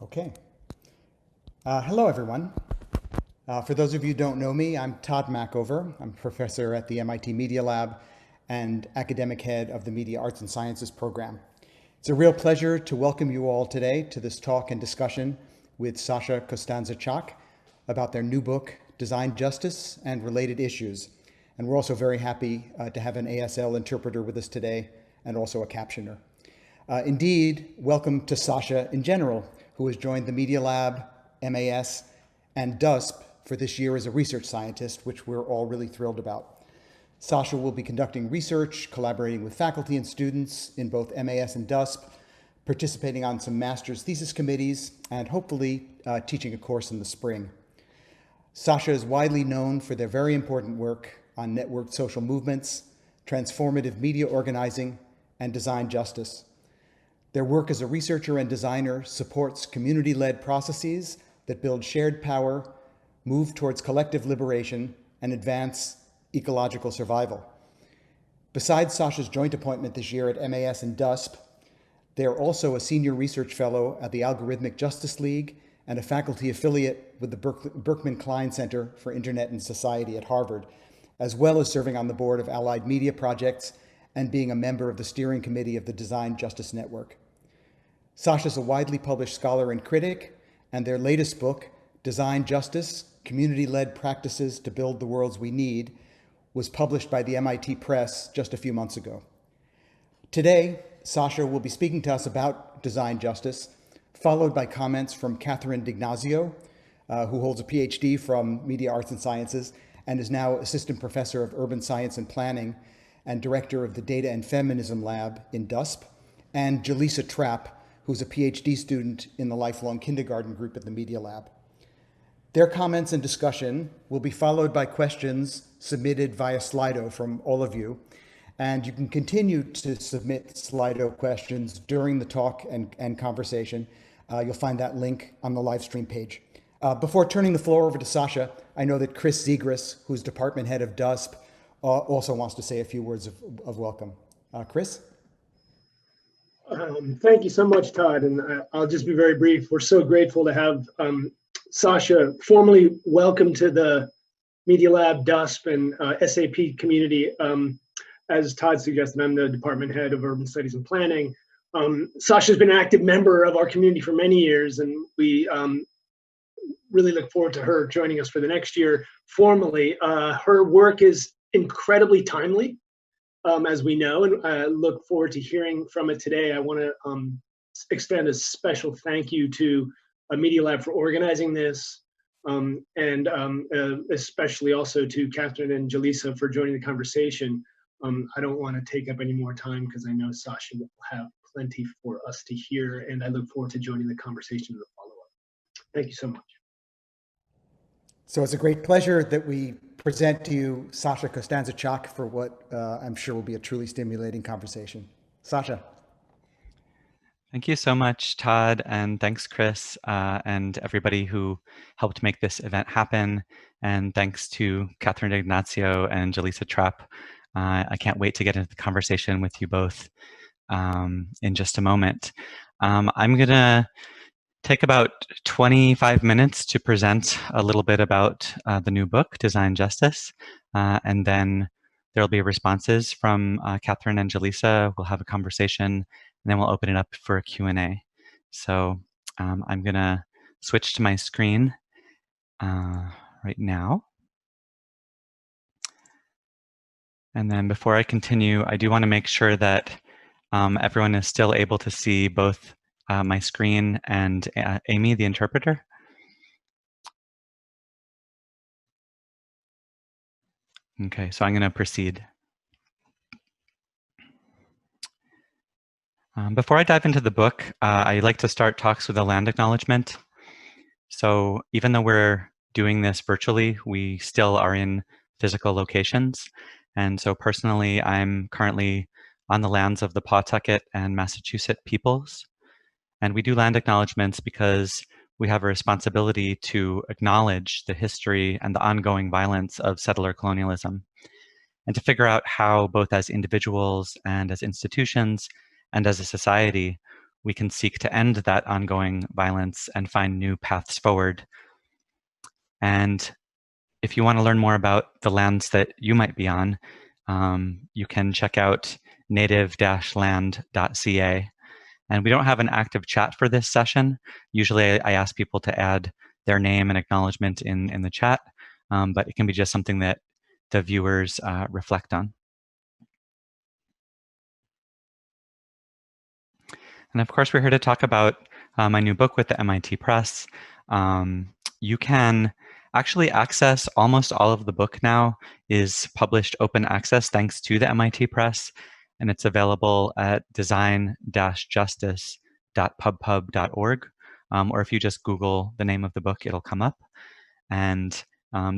Okay. Hello, everyone. For those of you who don't know me, I'm Tod Machover. I'm professor at the MIT Media Lab and academic head of the Media Arts and Sciences program. It's a real pleasure to welcome you all today to this talk and discussion with Sasha Costanza-Chock about their new book, Design Justice and Related Issues. And we're also very happy to have an ASL interpreter with us today and also a captioner. Indeed, welcome to Sasha in general, who has joined the Media Lab, MAS, and DUSP for this year as a research scientist, which we're all really thrilled about. Sasha will be conducting research, collaborating with faculty and students in both MAS and DUSP, participating on some master's thesis committees, and hopefully teaching a course in the spring. Sasha is widely known for their very important work on networked social movements, transformative media organizing, and design justice. Their work as a researcher and designer supports community-led processes that build shared power, move towards collective liberation, and advance ecological survival. Besides Sasha's joint appointment this year at MAS and DUSP, they are also a senior research fellow at the Algorithmic Justice League and a faculty affiliate with the Berkman Klein Center for Internet and Society at Harvard, as well as serving on the board of Allied Media Projects and being a member of the steering committee of the Design Justice Network. Sasha is a widely published scholar and critic, and their latest book, Design Justice, Community-Led Practices to Build the Worlds We Need, was published by the MIT Press just a few months ago. Today, Sasha will be speaking to us about design justice, followed by comments from Catherine D'Ignazio, who holds a PhD from Media Arts and Sciences and is now assistant professor of urban science and planning and director of the Data and Feminism Lab in DUSP, and Jaleesa Trapp, who's a PhD student in the lifelong kindergarten group at the Media Lab. Their comments and discussion will be followed by questions submitted via Slido from all of you. And you can continue to submit Slido questions during the talk and conversation. You'll find that link on the live stream page. Before turning the floor over to Sasha, I know that Chris Zegras, who's department head of DUSP, also wants to say a few words of welcome. Chris? Thank you so much, Tod, and I'll just be very brief. We're so grateful to have Sasha formally welcome to the Media Lab, DUSP, and SAP community. As Tod suggested, I'm the department head of urban studies and planning. Sasha's been an active member of our community for many years, and we really look forward to her joining us for the next year formally. Her work is incredibly timely, as we know, and I look forward to hearing from it today. I want to extend a special thank you to Media Lab for organizing this, and especially also to Catherine and Jaleesa for joining the conversation. I don't want to take up any more time because I know Sasha will have plenty for us to hear, and I look forward to joining the conversation in the follow-up. Thank you so much. So it's a great pleasure that we present to you Sasha Costanza-Chock for what I'm sure will be a truly stimulating conversation. Sasha. Thank you so much, Tod, and thanks, Chris, and everybody who helped make this event happen. And thanks to Catherine D'Ignazio and Jaleesa Trapp. I can't wait to get into the conversation with you both in just a moment. I'm going to take about 25 minutes to present a little bit about the new book, Design Justice, and then there'll be responses from Catherine and Jaleesa. We'll have a conversation, and then we'll open it up for a Q&A. So I'm going to switch to my screen right now. And then before I continue, I do want to make sure that everyone is still able to see both my screen and Amy, the interpreter. Okay, so I'm going to proceed. Before I dive into the book, I like to start talks with a land acknowledgement. So even though we're doing this virtually, we still are in physical locations. And so personally, I'm currently on the lands of the Pawtucket and Massachusetts peoples. And we do land acknowledgements because we have a responsibility to acknowledge the history and the ongoing violence of settler colonialism, and to figure out how, both as individuals and as institutions and as a society, we can seek to end that ongoing violence and find new paths forward. And if you want to learn more about the lands that you might be on, you can check out native-land.ca. And we don't have an active chat for this session. Usually I ask people to add their name and acknowledgement in the chat, but it can be just something that the viewers reflect on. And of course, we're here to talk about my new book with the MIT Press. You can actually access almost all of the book now is published open access thanks to the MIT Press, and it's available at design-justice.pubpub.org, or if you just Google the name of the book, it'll come up. And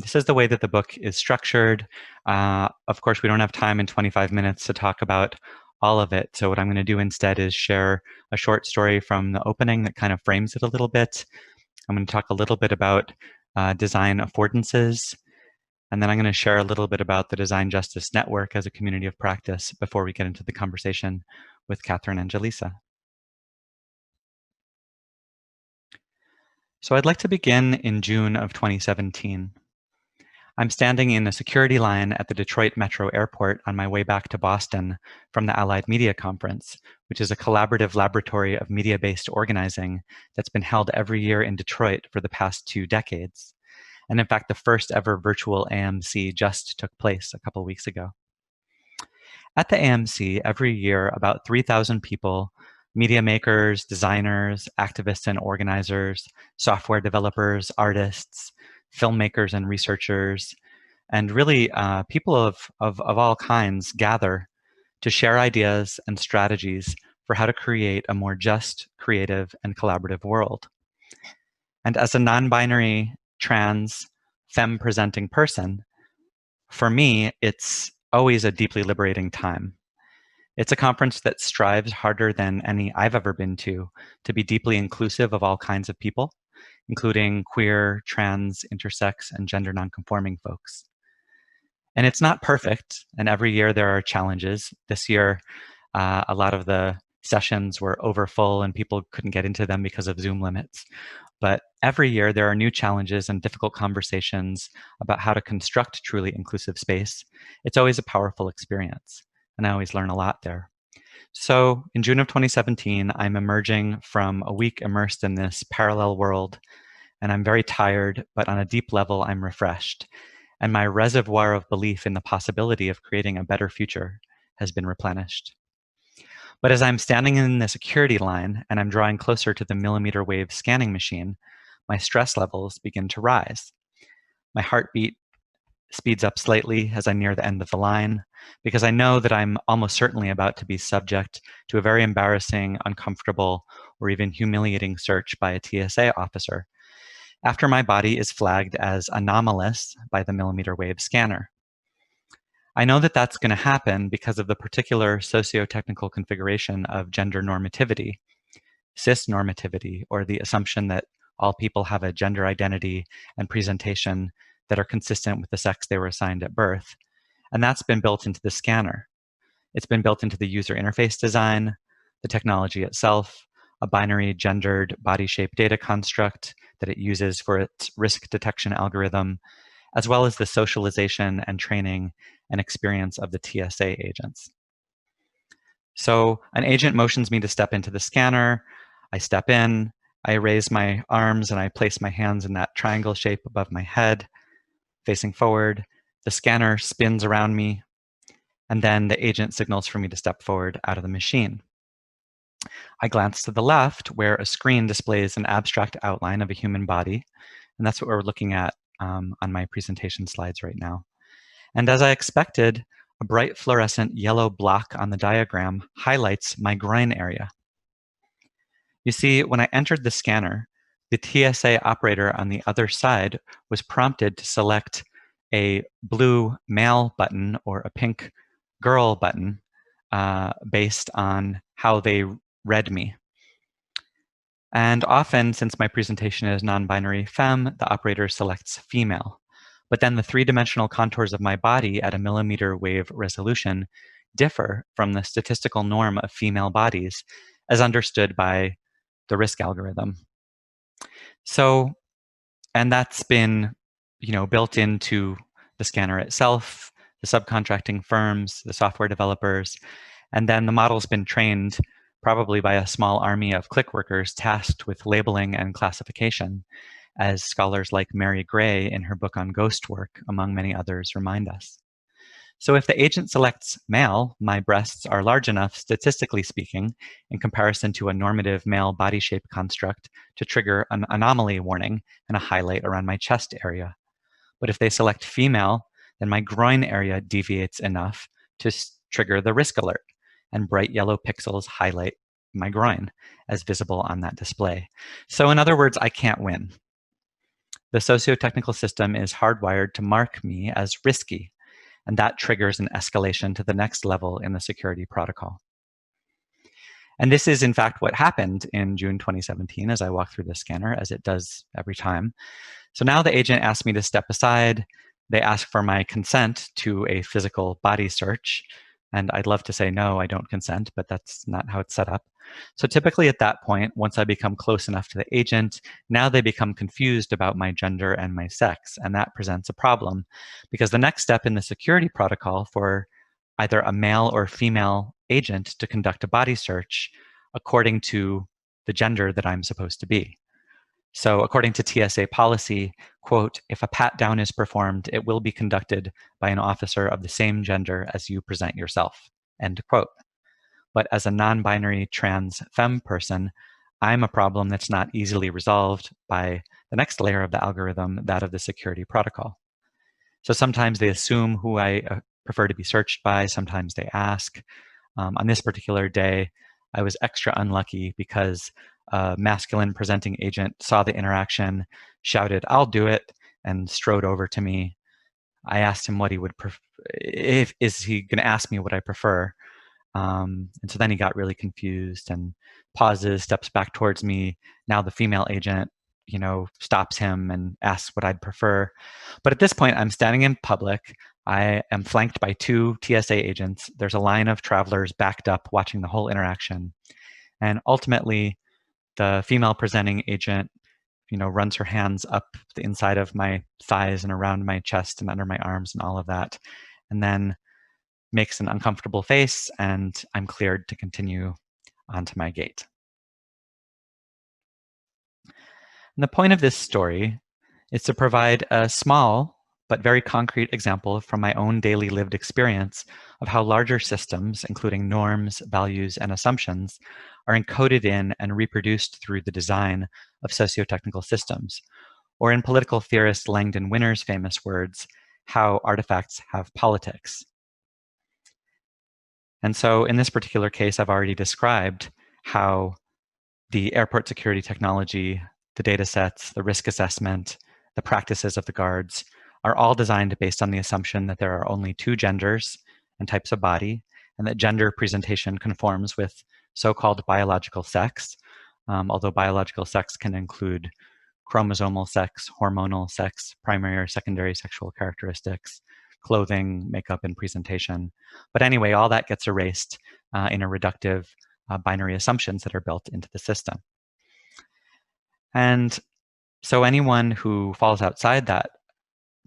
this is the way that the book is structured. Of course, we don't have time in 25 minutes to talk about all of it. So what I'm going to do instead is share a short story from the opening that kind of frames it a little bit. I'm going to talk a little bit about design affordances, and then I'm going to share a little bit about the Design Justice Network as a community of practice before we get into the conversation with Catherine and Jaleesa. So I'd like to begin in June of 2017. I'm standing in a security line at the Detroit Metro Airport on my way back to Boston from the Allied Media Conference, which is a collaborative laboratory of media-based organizing that's been held every year in Detroit for the past 2 decades. And in fact, the first ever virtual AMC just took place a couple weeks ago. At the AMC, every year, about 3,000 people, media makers, designers, activists and organizers, software developers, artists, filmmakers and researchers, and really people of all kinds gather to share ideas and strategies for how to create a more just, creative, and collaborative world. And as a non-binary, trans, femme-presenting person, for me, it's always a deeply liberating time. It's a conference that strives harder than any I've ever been to be deeply inclusive of all kinds of people, including queer, trans, intersex, and gender nonconforming folks. And it's not perfect, and every year there are challenges. This year, a lot of the sessions were overfull and people couldn't get into them because of Zoom limits. But every year there are new challenges and difficult conversations about how to construct truly inclusive space. It's always a powerful experience, and I always learn a lot there. So in June of 2017, I'm emerging from a week immersed in this parallel world, and I'm very tired, but on a deep level, I'm refreshed. And my reservoir of belief in the possibility of creating a better future has been replenished. But as I'm standing in the security line and I'm drawing closer to the millimeter wave scanning machine, my stress levels begin to rise. My heartbeat speeds up slightly as I near the end of the line, because I know that I'm almost certainly about to be subject to a very embarrassing, uncomfortable, or even humiliating search by a TSA officer after my body is flagged as anomalous by the millimeter wave scanner. I know that that's going to happen because of the particular socio-technical configuration of gender normativity, cis normativity, or the assumption that all people have a gender identity and presentation that are consistent with the sex they were assigned at birth. And that's been built into the scanner. It's been built into the user interface design, the technology itself, a binary gendered body shape data construct that it uses for its risk detection algorithm, as well as the socialization and training and experience of the TSA agents. So an agent motions me to step into the scanner. I step in, I raise my arms and I place my hands in that triangle shape above my head, facing forward. The scanner spins around me, and then the agent signals for me to step forward out of the machine. I glance to the left where a screen displays an abstract outline of a human body, and that's what we're looking at on my presentation slides right now. And as I expected, a bright fluorescent yellow block on the diagram highlights my groin area. You see, when I entered the scanner, the TSA operator on the other side was prompted to select a blue male button or a pink girl button based on how they read me. And often, since my presentation is non-binary femme, the operator selects female. But then the three-dimensional contours of my body at a millimeter wave resolution differ from the statistical norm of female bodies. as understood by the risk algorithm. So, and that's been, built into the scanner itself, the subcontracting firms, the software developers, and then the model's been trained probably by a small army of click workers tasked with labeling and classification, as scholars like Mary Gray in her book on ghost work, among many others, remind us. So if the agent selects male, my breasts are large enough, statistically speaking, in comparison to a normative male body shape construct to trigger an anomaly warning and a highlight around my chest area. But if they select female, then my groin area deviates enough to trigger the risk alert, and bright yellow pixels highlight my groin as visible on that display. So in other words, I can't win. The socio-technical system is hardwired to mark me as risky, and that triggers an escalation to the next level in the security protocol. And this is in fact what happened in June 2017 as I walked through the scanner, as it does every time. So now the agent asked me to step aside. They ask for my consent to a physical body search. And I'd love to say, no, I don't consent, but that's not how it's set up. So typically at that point, once I become close enough to the agent, now they become confused about my gender and my sex. And that presents a problem because the next step in the security protocol for either a male or female agent to conduct a body search according to the gender that I'm supposed to be. So according to TSA policy, quote, if a pat down is performed, it will be conducted by an officer of the same gender as you present yourself, end quote. But as a non-binary trans femme person, I'm a problem that's not easily resolved by the next layer of the algorithm, that of the security protocol. So sometimes they assume who I prefer to be searched by, sometimes they ask. On this particular day, I was extra unlucky because a masculine presenting agent saw the interaction, shouted, "I'll do it," and strode over to me. I asked him what he would is he going to ask me what I prefer? And so then he got really confused and pauses, steps back towards me. Now the female agent, stops him and asks what I'd prefer. But at this point, I'm standing in public. I am flanked by 2 TSA agents. There's a line of travelers backed up watching the whole interaction. And ultimately, the female presenting agent, runs her hands up the inside of my thighs and around my chest and under my arms and all of that. And then makes an uncomfortable face, and I'm cleared to continue onto my gate. And the point of this story is to provide a small but very concrete example from my own daily lived experience of how larger systems, including norms, values, and assumptions, are encoded in and reproduced through the design of socio-technical systems, or in political theorist Langdon Winner's famous words, how artifacts have politics. And so in this particular case, I've already described how the airport security technology, the data sets, the risk assessment, the practices of the guards are all designed based on the assumption that there are only 2 genders and types of body, and that gender presentation conforms with so-called biological sex, although biological sex can include chromosomal sex, hormonal sex, primary or secondary sexual characteristics, clothing, makeup, and presentation. But anyway, all that gets erased in a reductive binary assumptions that are built into the system. And so anyone who falls outside that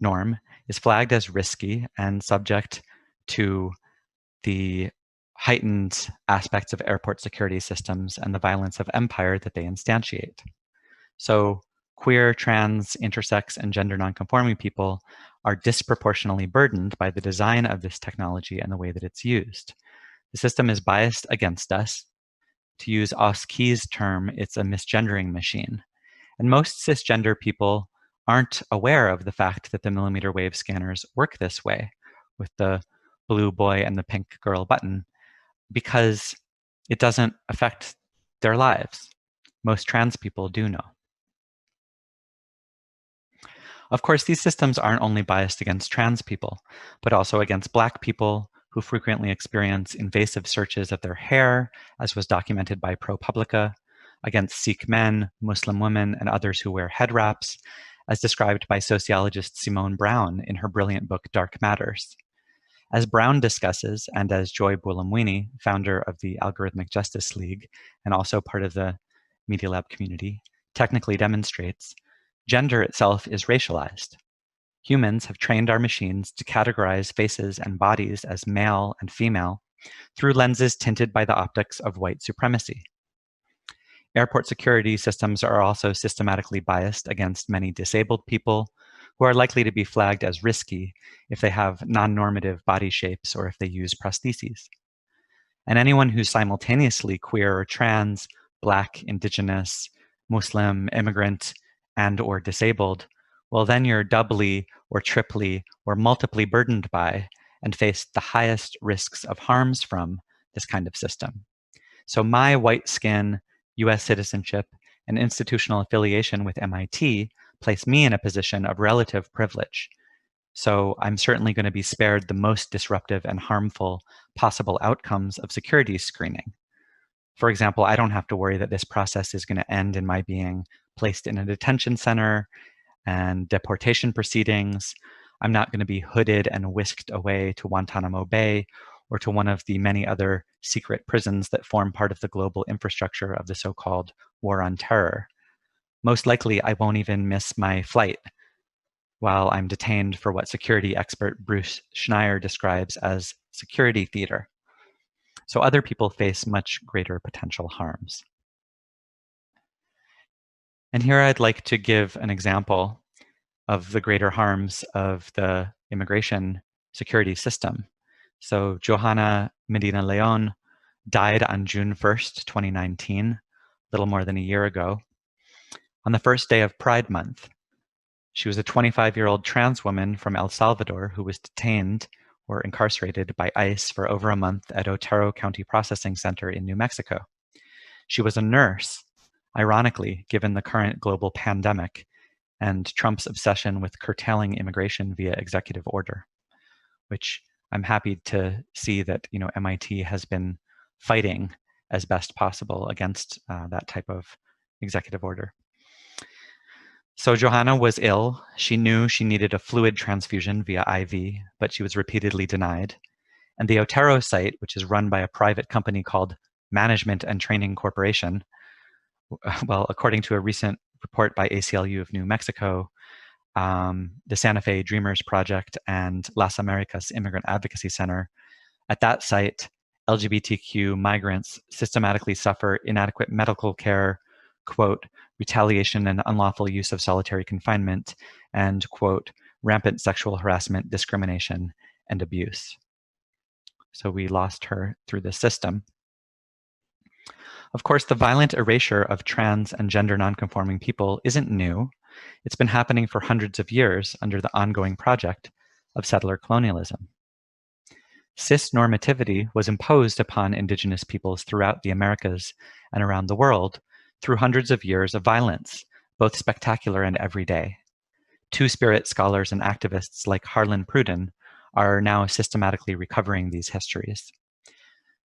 norm is flagged as risky and subject to the heightened aspects of airport security systems and the violence of empire that they instantiate. So queer, trans, intersex, and gender nonconforming people are disproportionately burdened by the design of this technology and the way that it's used. The system is biased against us. To use Oskey's term, it's a misgendering machine. And most cisgender people aren't aware of the fact that the millimeter wave scanners work this way with the blue boy and the pink girl button because it doesn't affect their lives. Most trans people do know. Of course, these systems aren't only biased against trans people, but also against Black people who frequently experience invasive searches of their hair, as was documented by ProPublica, against Sikh men, Muslim women, and others who wear head wraps, as described by sociologist Simone Brown in her brilliant book, Dark Matters. As Brown discusses, and as Joy Buolamwini, founder of the Algorithmic Justice League, and also part of the Media Lab community, technically demonstrates, gender itself is racialized. Humans have trained our machines to categorize faces and bodies as male and female through lenses tinted by the optics of white supremacy. Airport security systems are also systematically biased against many disabled people who are likely to be flagged as risky if they have non-normative body shapes or if they use prostheses. And anyone who's simultaneously queer or trans, Black, Indigenous, Muslim, immigrant, and or disabled, well, then you're doubly or triply or multiply burdened by and face the highest risks of harms from this kind of system. So my white skin, US citizenship, and institutional affiliation with MIT place me in a position of relative privilege. So I'm certainly going to be spared the most disruptive and harmful possible outcomes of security screening. For example, I don't have to worry that this process is going to end in my being placed in a detention center and deportation proceedings. I'm not going to be hooded and whisked away to Guantanamo Bay or to one of the many other secret prisons that form part of the global infrastructure of the so-called war on terror. Most likely, I won't even miss my flight while I'm detained for what security expert Bruce Schneier describes as security theater. So other people face much greater potential harms. And here I'd like to give an example of the greater harms of the immigration security system. So Johanna Medina Leon died on June 1st, 2019, a little more than a year ago, on the first day of Pride Month. She was a 25-year-old trans woman from El Salvador who was detained or incarcerated by ICE for over a month at Otero County Processing Center in New Mexico. She was a nurse, ironically, given the current global pandemic and Trump's obsession with curtailing immigration via executive order, which I'm happy to see that MIT has been fighting as best possible against that type of executive order. So Johanna was ill. She knew she needed a fluid transfusion via IV, but she was repeatedly denied. And the Otero site, which is run by a private company called Management and Training Corporation, well, according to a recent report by ACLU of New Mexico, the Santa Fe Dreamers Project and Las Americas Immigrant Advocacy Center, at that site, LGBTQ migrants systematically suffer inadequate medical care, quote, retaliation and unlawful use of solitary confinement, and, quote, rampant sexual harassment, discrimination, and abuse. So we lost her through the system. Of course, the violent erasure of trans and gender nonconforming people isn't new. It's been happening for hundreds of years under the ongoing project of settler colonialism. Cis-normativity was imposed upon Indigenous peoples throughout the Americas and around the world through hundreds of years of violence, both spectacular and everyday. Two-spirit scholars and activists like Harlan Pruden are now systematically recovering these histories.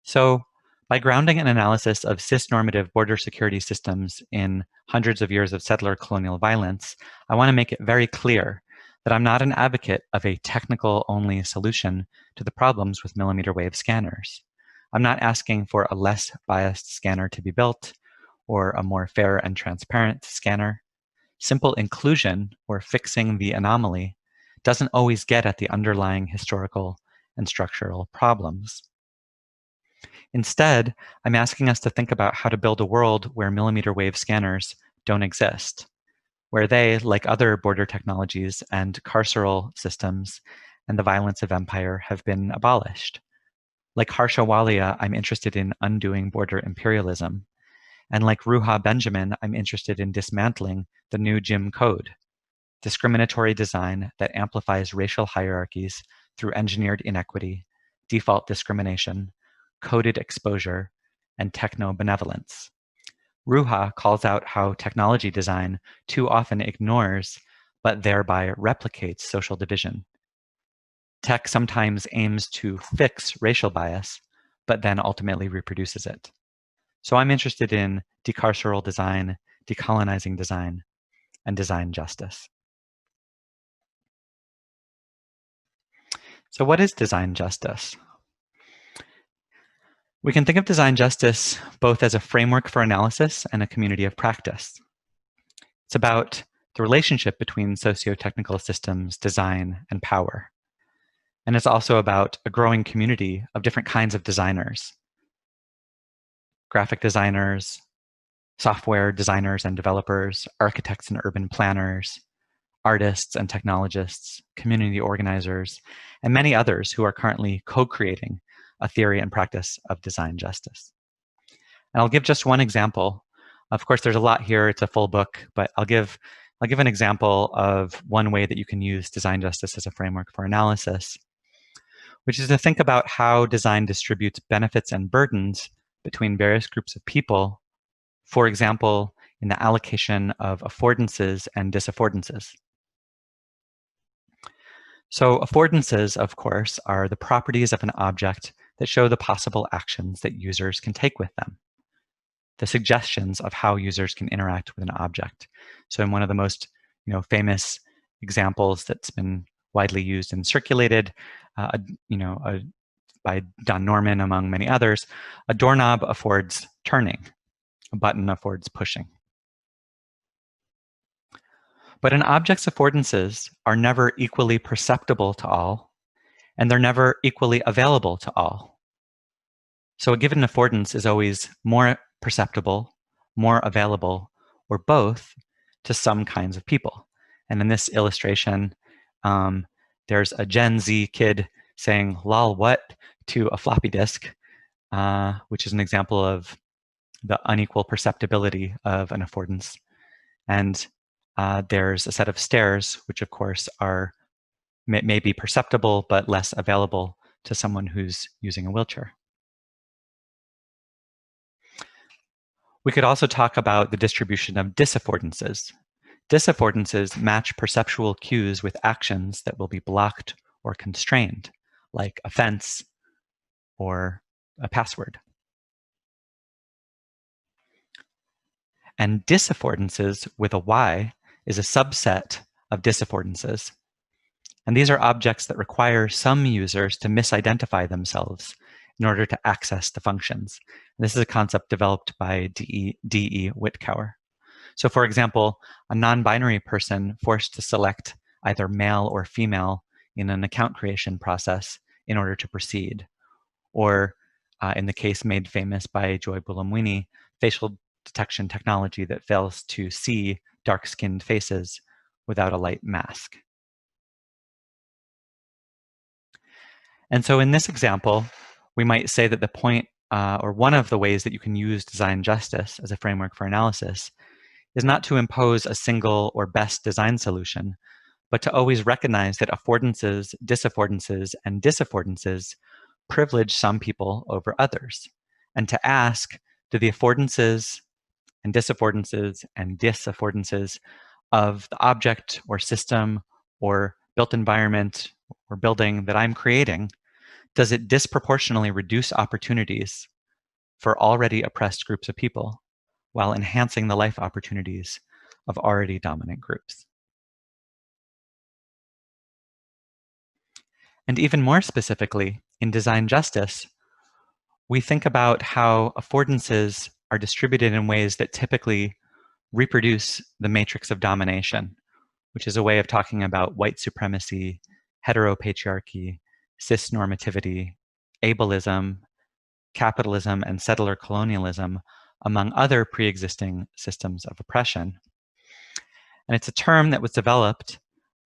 So, by grounding an analysis of cis-normative border security systems in hundreds of years of settler colonial violence, I want to make it very clear that I'm not an advocate of a technical-only solution to the problems with millimeter wave scanners. I'm not asking for a less biased scanner to be built or a more fair and transparent scanner. Simple inclusion or fixing the anomaly doesn't always get at the underlying historical and structural problems. Instead, I'm asking us to think about how to build a world where millimeter wave scanners don't exist, where they, like other border technologies and carceral systems and the violence of empire, have been abolished. Like Harsha Walia, I'm interested in undoing border imperialism. And like Ruha Benjamin, I'm interested in dismantling the new Jim Code, discriminatory design that amplifies racial hierarchies through engineered inequity, default discrimination, coded exposure, and techno-benevolence. Ruha calls out how technology design too often ignores, but thereby replicates social division. Tech sometimes aims to fix racial bias, but then ultimately reproduces it. So I'm interested in decarceral design, decolonizing design, and design justice. So what is design justice? We can think of design justice both as a framework for analysis and a community of practice. It's about the relationship between socio-technical systems, design, and power. And it's also about a growing community of different kinds of designers, graphic designers, software designers and developers, architects and urban planners, artists and technologists, community organizers, and many others who are currently co-creating a theory and practice of design justice. And I'll give just one example. Of course, there's a lot here. It's a full book, but I'll give an example of one way that you can use design justice as a framework for analysis, which is to think about how design distributes benefits and burdens between various groups of people, for example, in the allocation of affordances and disaffordances. So affordances, of course, are the properties of an object that show the possible actions that users can take with them, the suggestions of how users can interact with an object. So in one of the most famous examples that's been widely used and circulated, by Don Norman, among many others, a doorknob affords turning, a button affords pushing. But an object's affordances are never equally perceptible to all, and they're never equally available to all. So a given affordance is always more perceptible, more available, or both to some kinds of people. And in this illustration, there's a Gen Z kid saying, "Lol, what?" to a floppy disk, which is an example of the unequal perceptibility of an affordance. And there's a set of stairs, which of course may be perceptible, but less available to someone who's using a wheelchair. We could also talk about the distribution of disaffordances. Disaffordances match perceptual cues with actions that will be blocked or constrained, like a fence or a password. And disaffordances with a Y is a subset of disaffordances. And these are objects that require some users to misidentify themselves in order to access the functions. And this is a concept developed by D.E. Whitcower. So for example, a non-binary person forced to select either male or female in an account creation process in order to proceed. Or in the case made famous by Joy Buolamwini, facial detection technology that fails to see dark-skinned faces without a light mask. And so in this example, we might say that the point, or one of the ways that you can use design justice as a framework for analysis is not to impose a single or best design solution, but to always recognize that affordances, disaffordances, and disaffordances privilege some people over others, and to ask, do the affordances and disaffordances of the object or system or built environment or building that I'm creating, does it disproportionately reduce opportunities for already oppressed groups of people while enhancing the life opportunities of already dominant groups? And even more specifically, in design justice, we think about how affordances are distributed in ways that typically reproduce the matrix of domination, which is a way of talking about white supremacy, heteropatriarchy, cisnormativity, ableism, capitalism, and settler colonialism, among other pre-existing systems of oppression. And it's a term that was developed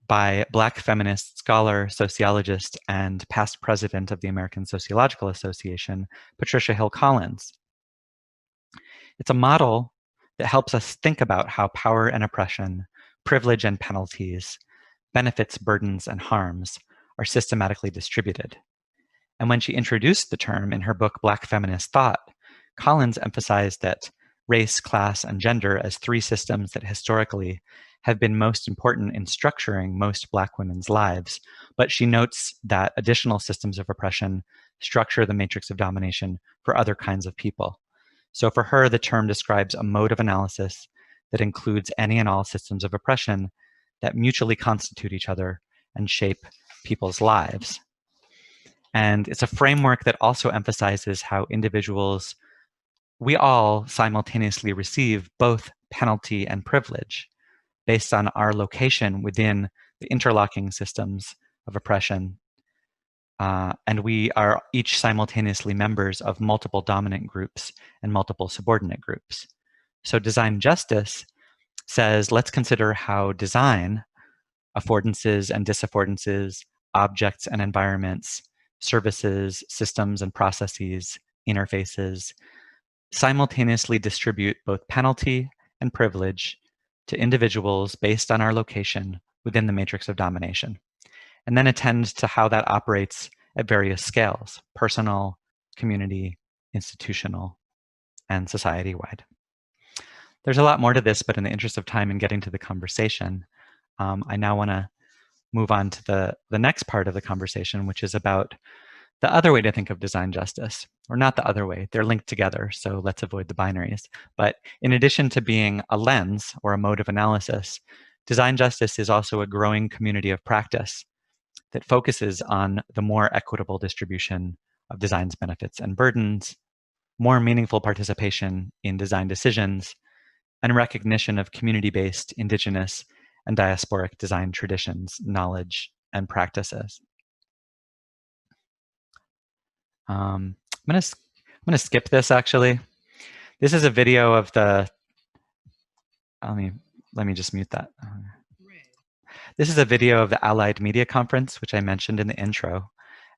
by Black feminist scholar, sociologist, and past president of the American Sociological Association, Patricia Hill Collins. It's a model that helps us think about how power and oppression, privilege and penalties, benefits, burdens, and harms are systematically distributed. And when she introduced the term in her book, Black Feminist Thought, Collins emphasized that race, class, and gender as three systems that historically have been most important in structuring most Black women's lives. But she notes that additional systems of oppression structure the matrix of domination for other kinds of people. So for her, the term describes a mode of analysis that includes any and all systems of oppression that mutually constitute each other and shape people's lives. And it's a framework that also emphasizes how individuals, we all simultaneously receive both penalty and privilege based on our location within the interlocking systems of oppression. And we are each simultaneously members of multiple dominant groups and multiple subordinate groups. So design justice says, let's consider how design, affordances and disaffordances, objects and environments, services, systems and processes, interfaces, simultaneously distribute both penalty and privilege to individuals based on our location within the matrix of domination, and then attend to how that operates at various scales: personal, community, institutional, and society-wide. There's a lot more to this, but in the interest of time and getting to the conversation, I now want to move on to the next part of the conversation, which is about the other way to think of design justice, or not the other way, they're linked together, so let's avoid the binaries. But in addition to being a lens or a mode of analysis, design justice is also a growing community of practice that focuses on the more equitable distribution of design's benefits and burdens, more meaningful participation in design decisions, and recognition of community-based, indigenous, and diasporic design traditions, knowledge, and practices. I'm gonna skip this actually. This is a video of the. Let me just mute that. This is a video of the Allied Media Conference, which I mentioned in the intro,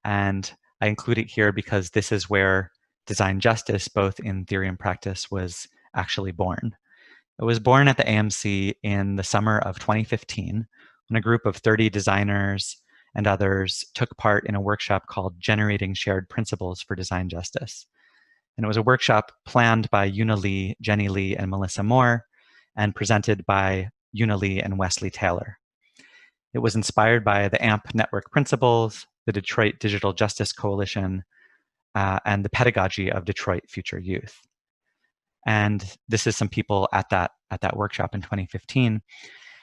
and I include it here because this is where design justice, both in theory and practice, was actually born. It was born at the AMC in the summer of 2015 when a group of 30 designers and others took part in a workshop called Generating Shared Principles for Design Justice. And it was a workshop planned by Una Lee, Jenny Lee, and Melissa Moore, and presented by Una Lee and Wesley Taylor. It was inspired by the AMP network principles, the Detroit Digital Justice Coalition, and the pedagogy of Detroit Future Youth. And this is some people at that workshop in 2015.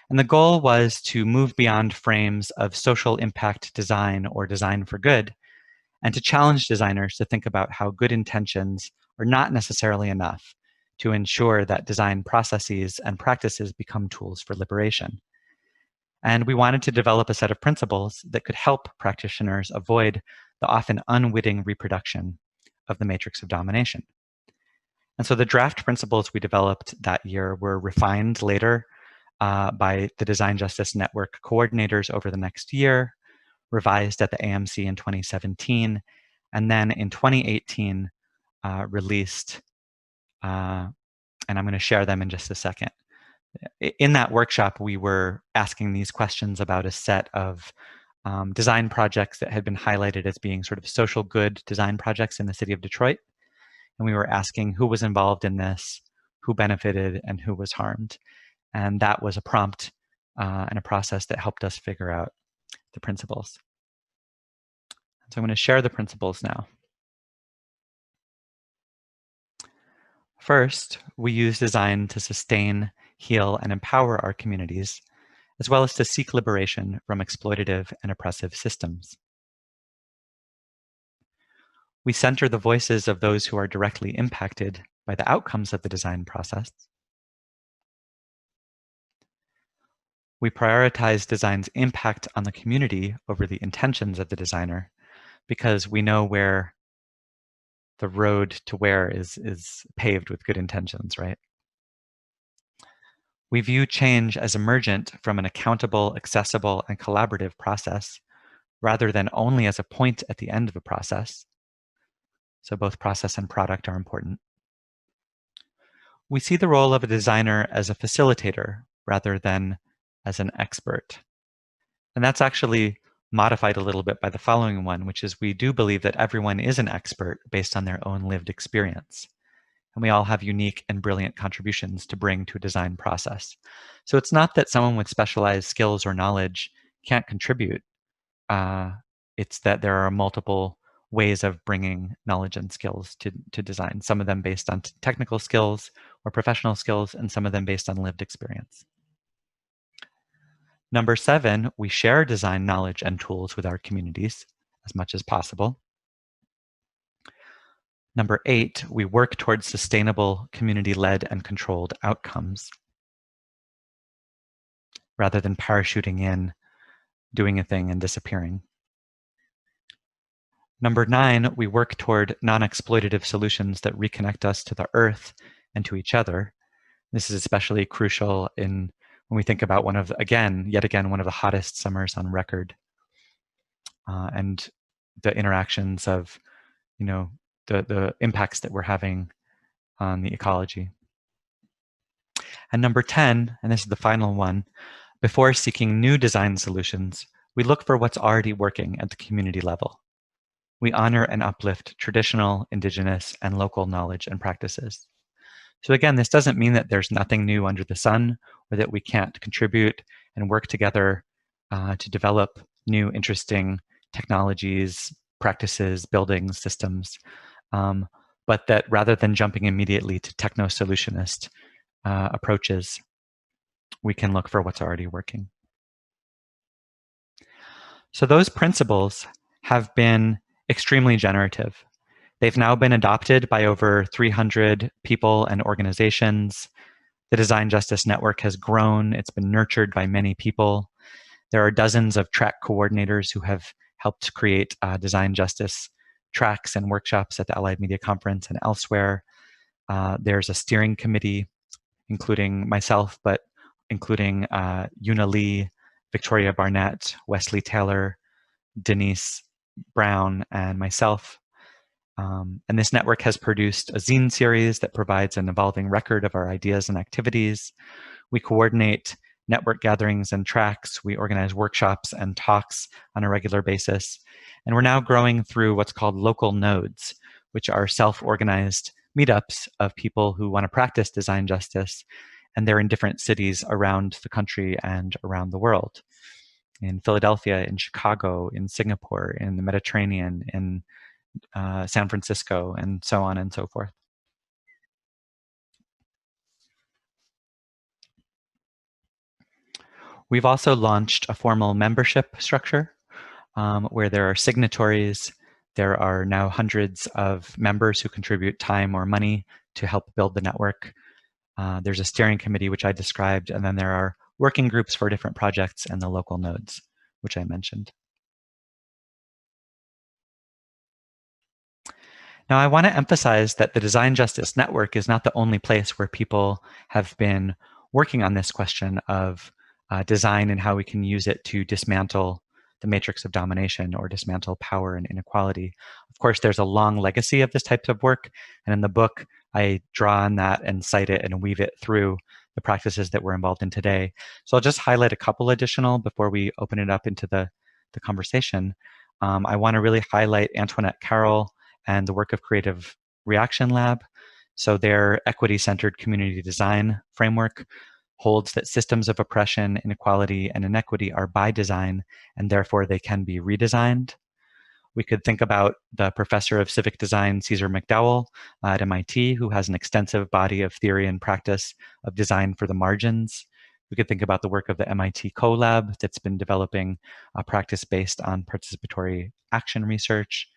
And the goal was to move beyond frames of social impact design or design for good, and to challenge designers to think about how good intentions are not necessarily enough to ensure that design processes and practices become tools for liberation. And we wanted to develop a set of principles that could help practitioners avoid the often unwitting reproduction of the matrix of domination. And so the draft principles we developed that year were refined later by the Design Justice Network coordinators over the next year, revised at the AMC in 2017, and then in 2018 released, and I'm going to share them in just a second. In that workshop, we were asking these questions about a set of design projects that had been highlighted as being sort of social good design projects in the city of Detroit. And we were asking who was involved in this, who benefited, and who was harmed. And that was a prompt and a process that helped us figure out the principles. So I'm going to share the principles now. First, we use design to sustain, heal, and empower our communities, as well as to seek liberation from exploitative and oppressive systems. We center the voices of those who are directly impacted by the outcomes of the design process. We prioritize design's impact on the community over the intentions of the designer, because we know where the road to where is paved with good intentions, right? We view change as emergent from an accountable, accessible, and collaborative process, rather than only as a point at the end of a process. So both process and product are important. We see the role of a designer as a facilitator rather than as an expert. And that's actually modified a little bit by the following one, which is we do believe that everyone is an expert based on their own lived experience. And we all have unique and brilliant contributions to bring to a design process. So it's not that someone with specialized skills or knowledge can't contribute. It's that there are multiple ways of bringing knowledge and skills to design, some of them based on technical skills or professional skills, and some of them based on lived experience. Number 7, we share design knowledge and tools with our communities as much as possible. Number 8, we work towards sustainable, community-led and controlled outcomes rather than parachuting in, doing a thing and disappearing. Number 9, we work toward non-exploitative solutions that reconnect us to the earth and to each other. This is especially crucial when we think about yet again, one of the hottest summers on record, and the interactions of, the impacts that we're having on the ecology. And number 10, and this is the final one, before seeking new design solutions, we look for what's already working at the community level. We honor and uplift traditional, indigenous, and local knowledge and practices. So again, this doesn't mean that there's nothing new under the sun or that we can't contribute and work together to develop new, interesting technologies, practices, buildings, systems, but that rather than jumping immediately to techno-solutionist approaches, we can look for what's already working. So those principles have been extremely generative. They've now been adopted by over 300 people and organizations. The Design Justice Network has grown. It's been nurtured by many people. There are dozens of track coordinators who have helped create design justice tracks and workshops at the Allied Media Conference and elsewhere. There's a steering committee, including myself, but including Una Lee, Victoria Barnett, Wesley Taylor, Denise Brown, and myself. And this network has produced a zine series that provides an evolving record of our ideas and activities. We coordinate network gatherings and tracks. We organize workshops and talks on a regular basis. And we're now growing through what's called local nodes, which are self-organized meetups of people who want to practice design justice. And they're in different cities around the country and around the world. In Philadelphia, in Chicago, in Singapore, in the Mediterranean, in San Francisco, and so on and so forth. We've also launched a formal membership structure where there are signatories. There are now hundreds of members who contribute time or money to help build the network. There's a steering committee, which I described, and then there are working groups for different projects and the local nodes, which I mentioned. Now, I want to emphasize that the Design Justice Network is not the only place where people have been working on this question of design and how we can use it to dismantle the matrix of domination or dismantle power and inequality. Of course, there's a long legacy of this type of work, and in the book, I draw on that and cite it and weave it through the practices that we're involved in today. So I'll just highlight a couple additional before we open it up into the conversation. I want to really highlight Antoinette Carroll and the work of Creative Reaction Lab. So their equity-centered community design framework holds that systems of oppression, inequality, and inequity are by design, and therefore they can be redesigned. We could think about the professor of civic design, Cesar McDowell at MIT, who has an extensive body of theory and practice of design for the margins. We could think about the work of the MIT CoLab that's been developing a practice based on participatory action research.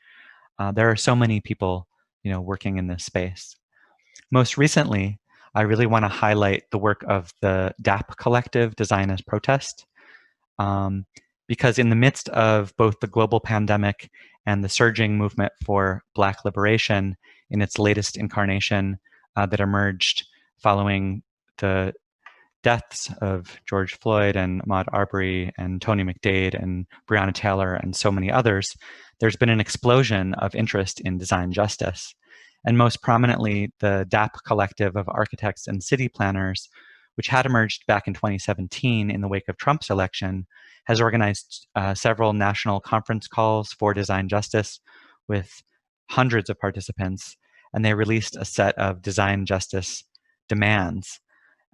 There are so many people, working in this space. Most recently, I really want to highlight the work of the DAP collective, Design as Protest, because in the midst of both the global pandemic and the surging movement for Black liberation in its latest incarnation that emerged following the deaths of George Floyd and Ahmaud Arbery and Tony McDade and Breonna Taylor and so many others, there's been an explosion of interest in design justice. And most prominently, the DAP collective of architects and city planners, which had emerged back in 2017 in the wake of Trump's election, has organized several national conference calls for design justice with hundreds of participants. And they released a set of design justice demands.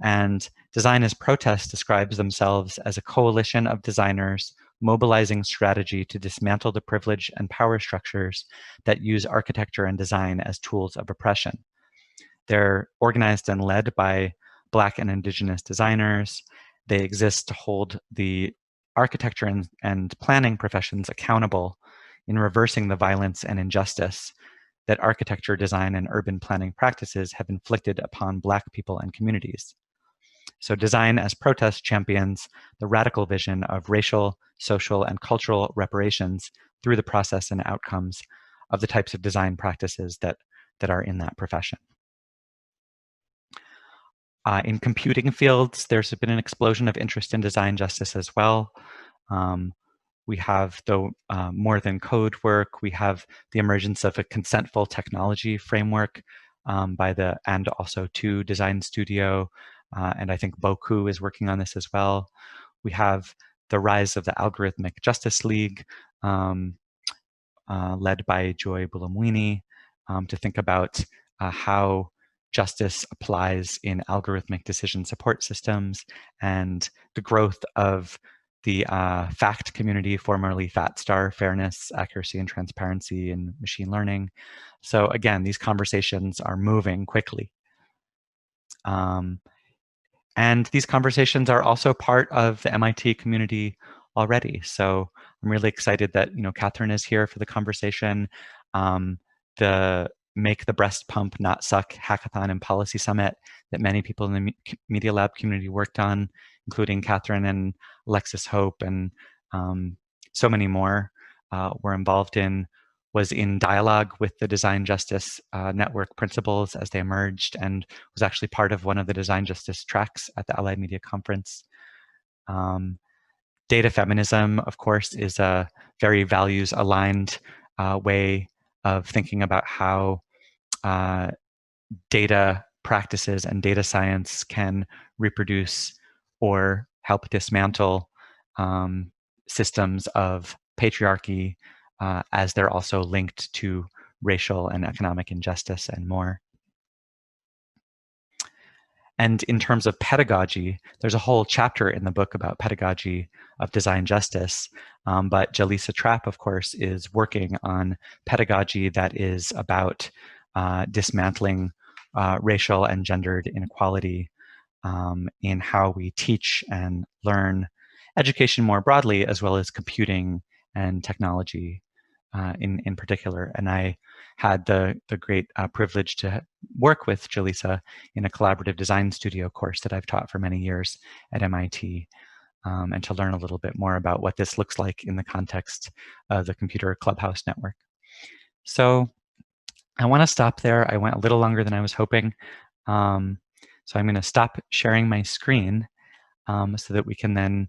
And Design as Protest describes themselves as a coalition of designers mobilizing strategy to dismantle the privilege and power structures that use architecture and design as tools of oppression. They're organized and led by Black and Indigenous designers. They exist to hold the architecture and planning professions accountable in reversing the violence and injustice that architecture, design, and urban planning practices have inflicted upon Black people and communities. So design as protest champions the radical vision of racial, social, and cultural reparations through the process and outcomes of the types of design practices that are in that profession. In computing fields, there's been an explosion of interest in design justice as well. We have, though, more than code work, we have the emergence of a consentful technology framework and also to Design Studio, and I think Boku is working on this as well. We have the rise of the Algorithmic Justice League, led by Joy Bulamwini, to think about how justice applies in algorithmic decision support systems, and the growth of the FACT community, formerly FATSTAR, Fairness, Accuracy, and Transparency in Machine Learning. So again, these conversations are moving quickly. And these conversations are also part of the MIT community already. So I'm really excited that, Catherine is here for the conversation. The Make the Breast Pump Not Suck Hackathon and Policy Summit that many people in the Media Lab community worked on, including Catherine and Alexis Hope and so many more were involved in, was in dialogue with the Design Justice Network principles as they emerged, and was actually part of one of the Design Justice tracks at the Allied Media Conference. Data feminism, of course, is a very values-aligned way of thinking about how data practices and data science can reproduce or help dismantle systems of patriarchy, as they're also linked to racial and economic injustice and more. And in terms of pedagogy, there's a whole chapter in the book about pedagogy of design justice. But Jaleesa Trapp, of course, is working on pedagogy that is about dismantling racial and gendered inequality in how we teach and learn education more broadly, as well as computing and technology in particular. And I had the great privilege to work with Jaleesa in a collaborative design studio course that I've taught for many years at MIT, and to learn a little bit more about what this looks like in the context of the Computer Clubhouse Network. So I want to stop there. I went a little longer than I was hoping. So I'm going to stop sharing my screen so that we can then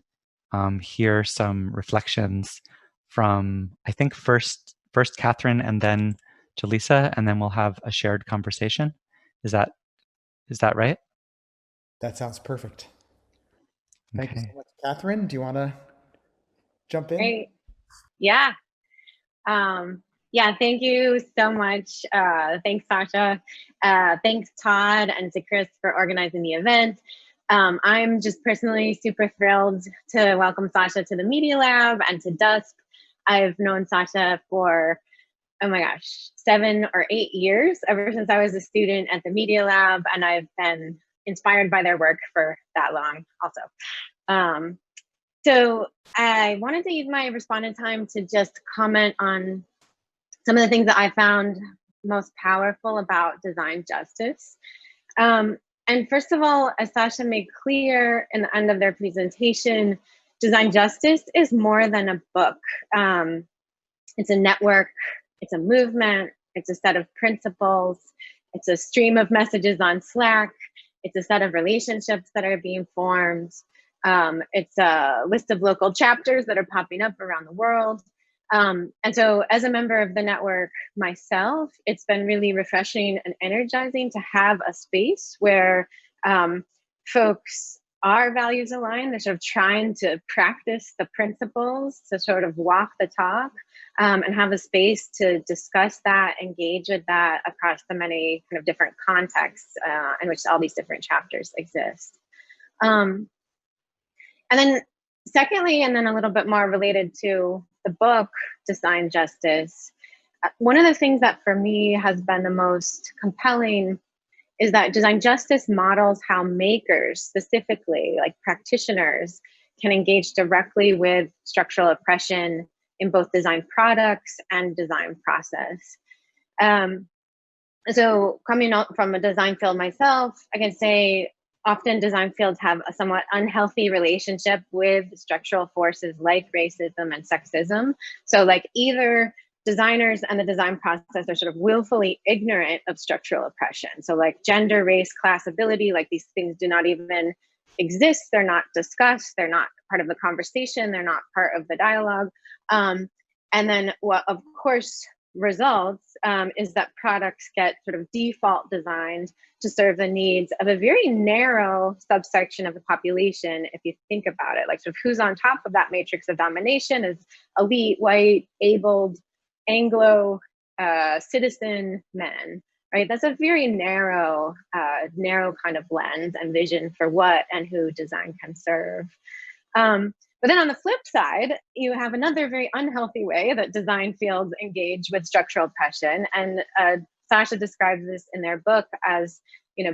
hear some reflections from, I think, first Catherine and then Jaleesa, and then we'll have a shared conversation. Is that right? That sounds perfect. Thank you Okay. so much. Catherine, do you want to jump in? Great. Yeah. Yeah, thank you so much. Thanks, Sasha. Thanks, Todd, and to Chris for organizing the event. I'm just personally super thrilled to welcome Sasha to the Media Lab and to DUSP. I've known Sasha for, oh my gosh, 7 or 8 years, ever since I was a student at the Media Lab, and I've been inspired by their work for that long also. So I wanted to use my respondent time to just comment on some of the things that I found most powerful about design justice. And first of all, as Sasha made clear in the end of their presentation, design justice is more than a book. It's a network, it's a movement, it's a set of principles, it's a stream of messages on Slack, it's a set of relationships that are being formed, it's a list of local chapters that are popping up around the world. And so as a member of the network myself, it's been really refreshing and energizing to have a space where folks are values aligned. They're sort of trying to practice the principles to sort of walk the talk, and have a space to discuss that, engage with that across the many kind of different contexts in which all these different chapters exist. And then secondly, and then a little bit more related to the book, Design Justice, one of the things that for me has been the most compelling is that design justice models how makers, specifically like practitioners, can engage directly with structural oppression in both design products and design process. So coming out from a design field myself, I can say often design fields have a somewhat unhealthy relationship with structural forces like racism and sexism. So like either designers and the design process are sort of willfully ignorant of structural oppression. So like gender, race, class, ability, like these things do not even exist. They're not discussed. They're not part of the conversation. They're not part of the dialogue. And then what, of course, results is that products get sort of default designed to serve the needs of a very narrow subsection of the population, if you think about it. Like sort of who's on top of that matrix of domination is elite, white, abled, Anglo citizen men, right? That's a very narrow kind of lens and vision for what and who design can serve. But then on the flip side, you have another very unhealthy way that design fields engage with structural oppression. And Sasha describes this in their book as,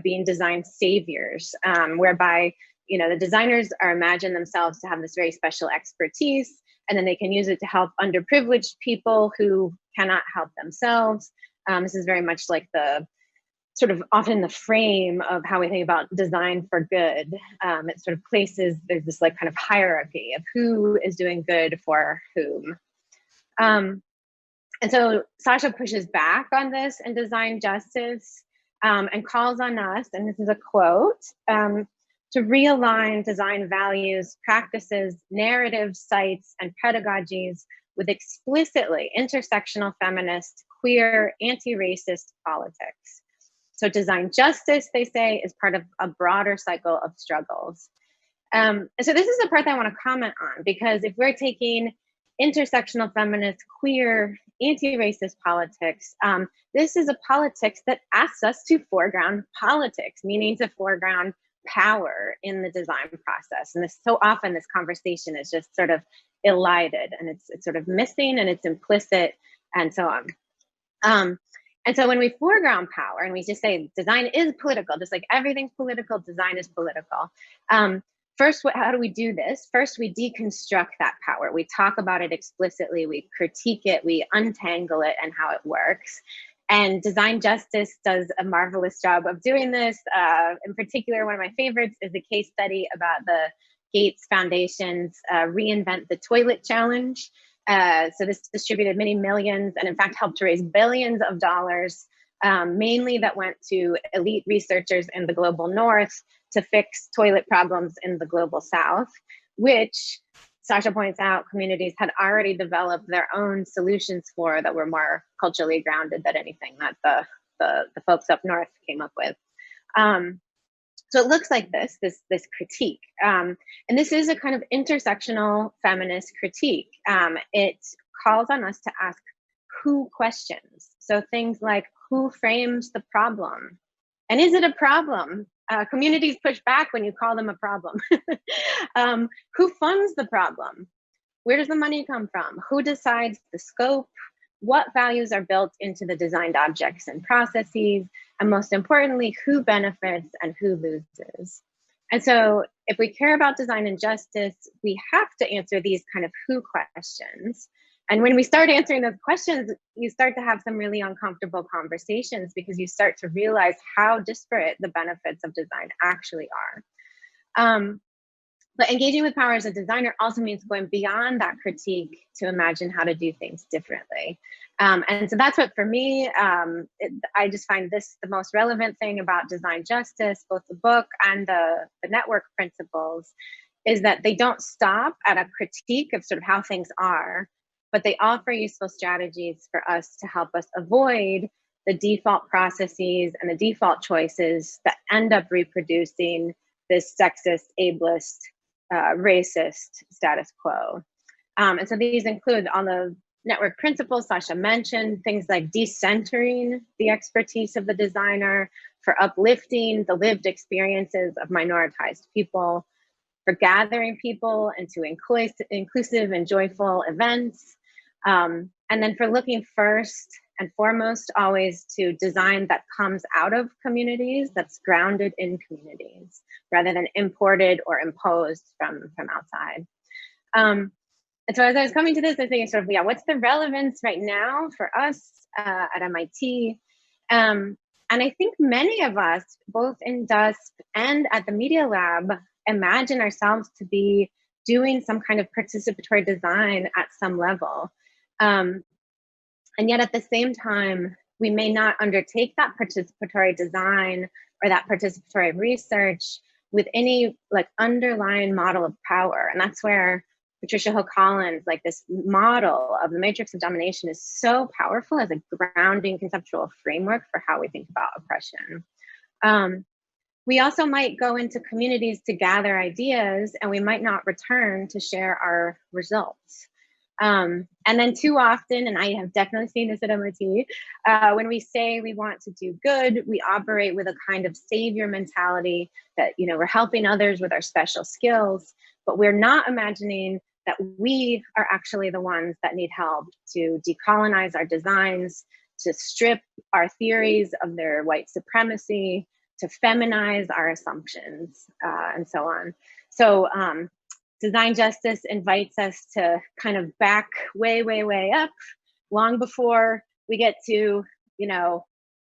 being design saviors, whereby, the designers are imagine themselves to have this very special expertise, and then they can use it to help underprivileged people who cannot help themselves. This is very much like the sort of often the frame of how we think about design for good. It sort of places, there's this like kind of hierarchy of who is doing good for whom. And so Sasha pushes back on this in Design Justice and calls on us, and this is a quote, to realign design values, practices, narratives, sites, and pedagogies with explicitly intersectional feminist, queer, anti-racist politics. So design justice, they say, is part of a broader cycle of struggles. And so this is the part that I want to comment on, because if we're taking intersectional feminist, queer, anti-racist politics, this is a politics that asks us to foreground politics, meaning to foreground power in the design process. And so often this conversation is just sort of elided, and it's sort of missing, and it's implicit, and so on. And so when we foreground power and we just say design is political, just like everything's political, design is political. First, how do we do this? First, we deconstruct that power. We talk about it explicitly, we critique it, we untangle it and how it works. And Design Justice does a marvelous job of doing this. In particular, one of my favorites is a case study about the Gates Foundation's Reinvent the Toilet Challenge. So this distributed many millions and in fact helped to raise billions of dollars, mainly that went to elite researchers in the global north to fix toilet problems in the global south, which Sasha points out communities had already developed their own solutions for that were more culturally grounded than anything that the folks up north came up with. So it looks like this critique. And this is a kind of intersectional feminist critique. It calls on us to ask who questions. So things like who frames the problem? And is it a problem? Communities push back when you call them a problem. Who funds the problem? Where does the money come from? Who decides the scope? What values are built into the designed objects and processes? And most importantly, who benefits and who loses? And so if we care about design and justice, we have to answer these kind of who questions. And when we start answering those questions, you start to have some really uncomfortable conversations because you start to realize how disparate the benefits of design actually are. But engaging with power as a designer also means going beyond that critique to imagine how to do things differently. And so that's what, for me, I just find this the most relevant thing about Design Justice, both the book and the network principles, is that they don't stop at a critique of sort of how things are, but they offer useful strategies for us to help us avoid the default processes and the default choices that end up reproducing this sexist, ableist, racist status quo. And so these include on the network principles Sasha mentioned, things like decentering the expertise of the designer, for uplifting the lived experiences of minoritized people, for gathering people into inclusive and joyful events, and then for looking first and foremost always to design that comes out of communities, that's grounded in communities, rather than imported or imposed from outside. And so as I was coming to this, I was thinking sort of, yeah, what's the relevance right now for us at MIT? And I think many of us, both in DUSP and at the Media Lab, imagine ourselves to be doing some kind of participatory design at some level. And yet at the same time, we may not undertake that participatory design or that participatory research with any like underlying model of power. And that's where Patricia Hill Collins, like this model of the matrix of domination, is so powerful as a grounding conceptual framework for how we think about oppression. We also might go into communities to gather ideas, and we might not return to share our results. And then too often, and I have definitely seen this at MIT, when we say we want to do good, we operate with a kind of savior mentality that, you know, we're helping others with our special skills, but we're not imagining that we are actually the ones that need help to decolonize our designs, to strip our theories of their white supremacy, to feminize our assumptions, and so on. So design justice invites us to kind of back way, way, way up, long before we get to, you know,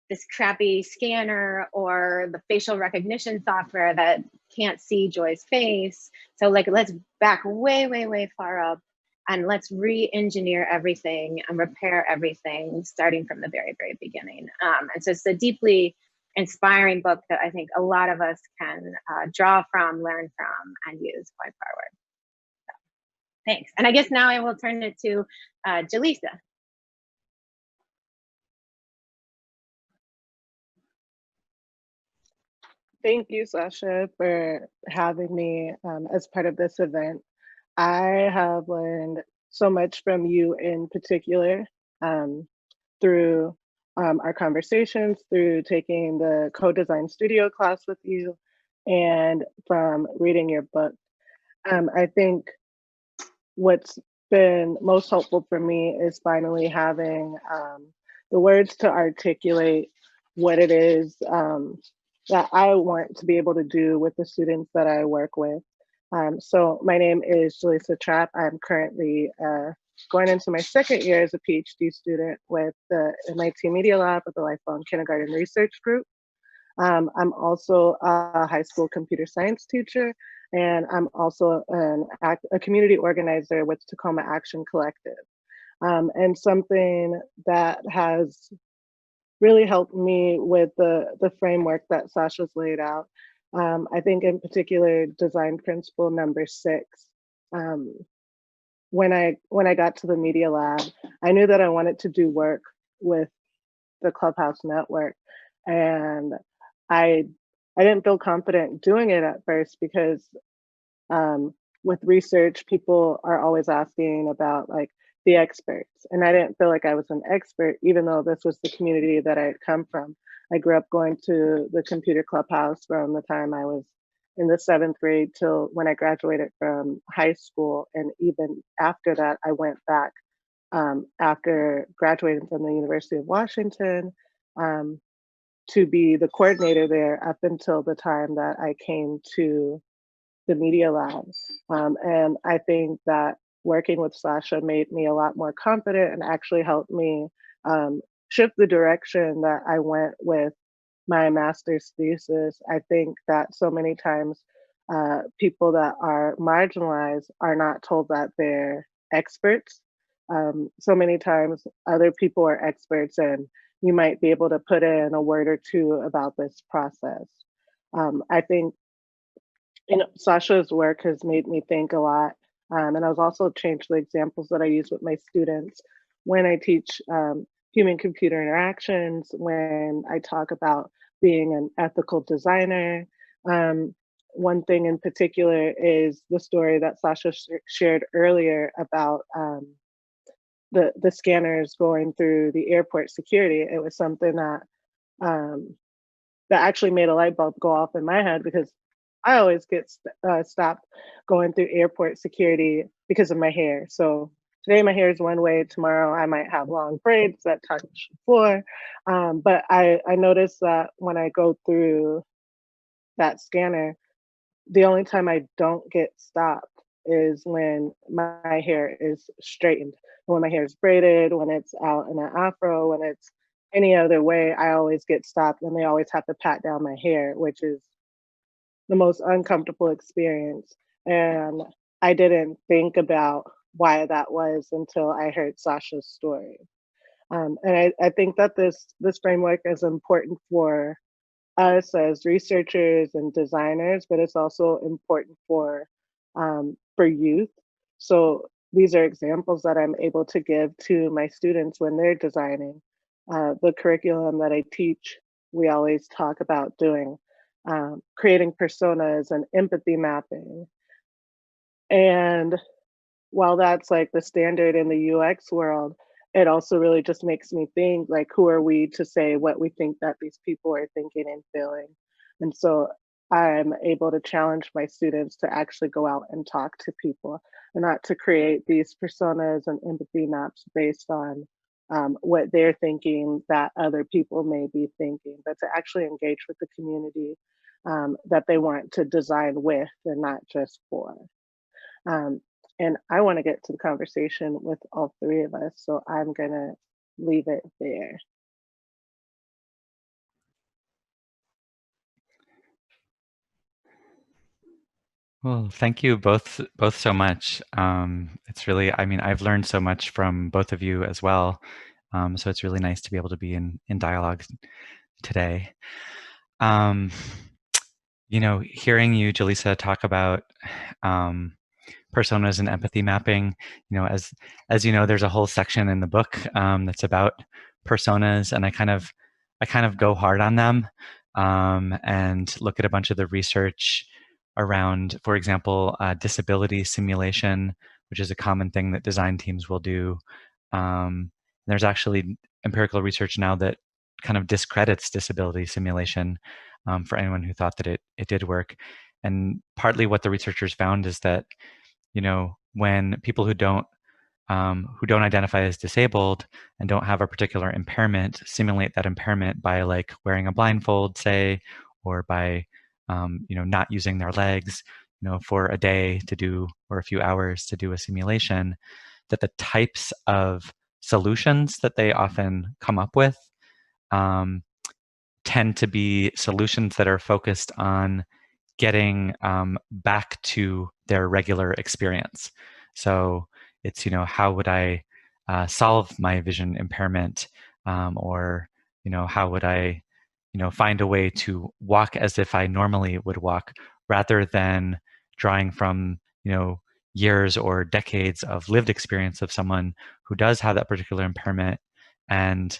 this crappy scanner or the facial recognition software that can't see Joy's face. So like, let's back way, way, way far up, and let's re-engineer everything and repair everything starting from the very, very beginning. And so it's a deeply inspiring book that I think a lot of us can draw from, learn from, and use going forward. So, thanks. And I guess now I will turn it to Jaleesa. Thank you, Sasha, for having me as part of this event. I have learned so much from you in particular through our conversations, through taking the co-design studio class with you, and from reading your book. I think what's been most helpful for me is finally having the words to articulate what it is that I want to be able to do with the students that I work with. So my name is Jaleesa Trapp. I'm currently going into my second year as a PhD student with the MIT Media Lab with the Lifelong Kindergarten Research Group. I'm also a high school computer science teacher, and I'm also a community organizer with Tacoma Action Collective. And something that has really helped me with the framework that Sasha's laid out. I think in particular, design principle number 6. When I got to the Media Lab, I knew that I wanted to do work with the Clubhouse network, and I didn't feel confident doing it at first because with research, people are always asking about like the experts. And I didn't feel like I was an expert, even though this was the community that I had come from. I grew up going to the computer clubhouse from the time I was in the 7th grade till when I graduated from high school. And even after that, I went back after graduating from the University of Washington to be the coordinator there up until the time that I came to the Media Lab. And I think that working with Sasha made me a lot more confident and actually helped me shift the direction that I went with my master's thesis. I think that so many times people that are marginalized are not told that they're experts. So many times other people are experts, and you might be able to put in a word or two about this process. I think Sasha's work has made me think a lot. And I've also changed the examples that I use with my students when I teach human-computer interactions, when I talk about being an ethical designer. One thing in particular is the story that Sasha shared earlier about the scanners going through the airport security. It was something that that actually made a light bulb go off in my head, because I always get stopped going through airport security because of my hair. So today my hair is one way, tomorrow I might have long braids that touch the floor. But I noticed that when I go through that scanner, the only time I don't get stopped is when my hair is straightened, when my hair is braided, when it's out in an afro, when it's any other way, I always get stopped and they always have to pat down my hair, which is the most uncomfortable experience. And I didn't think about why that was until I heard Sasha's story. And I think that this framework is important for us as researchers and designers, but it's also important for youth. So these are examples that I'm able to give to my students when they're designing. The curriculum that I teach, we always talk about doing creating personas and empathy mapping. And while that's like the standard in the UX world, it also really just makes me think like, who are we to say what we think that these people are thinking and feeling? And so I'm able to challenge my students to actually go out and talk to people and not to create these personas and empathy maps based on what they're thinking that other people may be thinking, but to actually engage with the community that they want to design with and not just for. Um, and I want to get to the conversation with all three of us, so I'm gonna leave it there. Well, thank you both so much. It's really, I mean, I've learned so much from both of you as well. So it's really nice to be able to be in dialogue today. You know, hearing you, Jaleesa, talk about personas and empathy mapping, you know, as you know, there's a whole section in the book that's about personas, and I kind of go hard on them and look at a bunch of the research around, for example, disability simulation, which is a common thing that design teams will do. There's actually empirical research now that kind of discredits disability simulation for anyone who thought that it did work. And partly what the researchers found is that, you know, when people who don't identify as disabled and don't have a particular impairment simulate that impairment by like wearing a blindfold, say, or by you know, not using their legs, you know, for a day to do, or a few hours to do a simulation, that the types of solutions that they often come up with tend to be solutions that are focused on getting back to their regular experience. So it's, you know, how would I solve my vision impairment, or, you know, how would I, you know, find a way to walk as if I normally would walk, rather than drawing from, you know, years or decades of lived experience of someone who does have that particular impairment and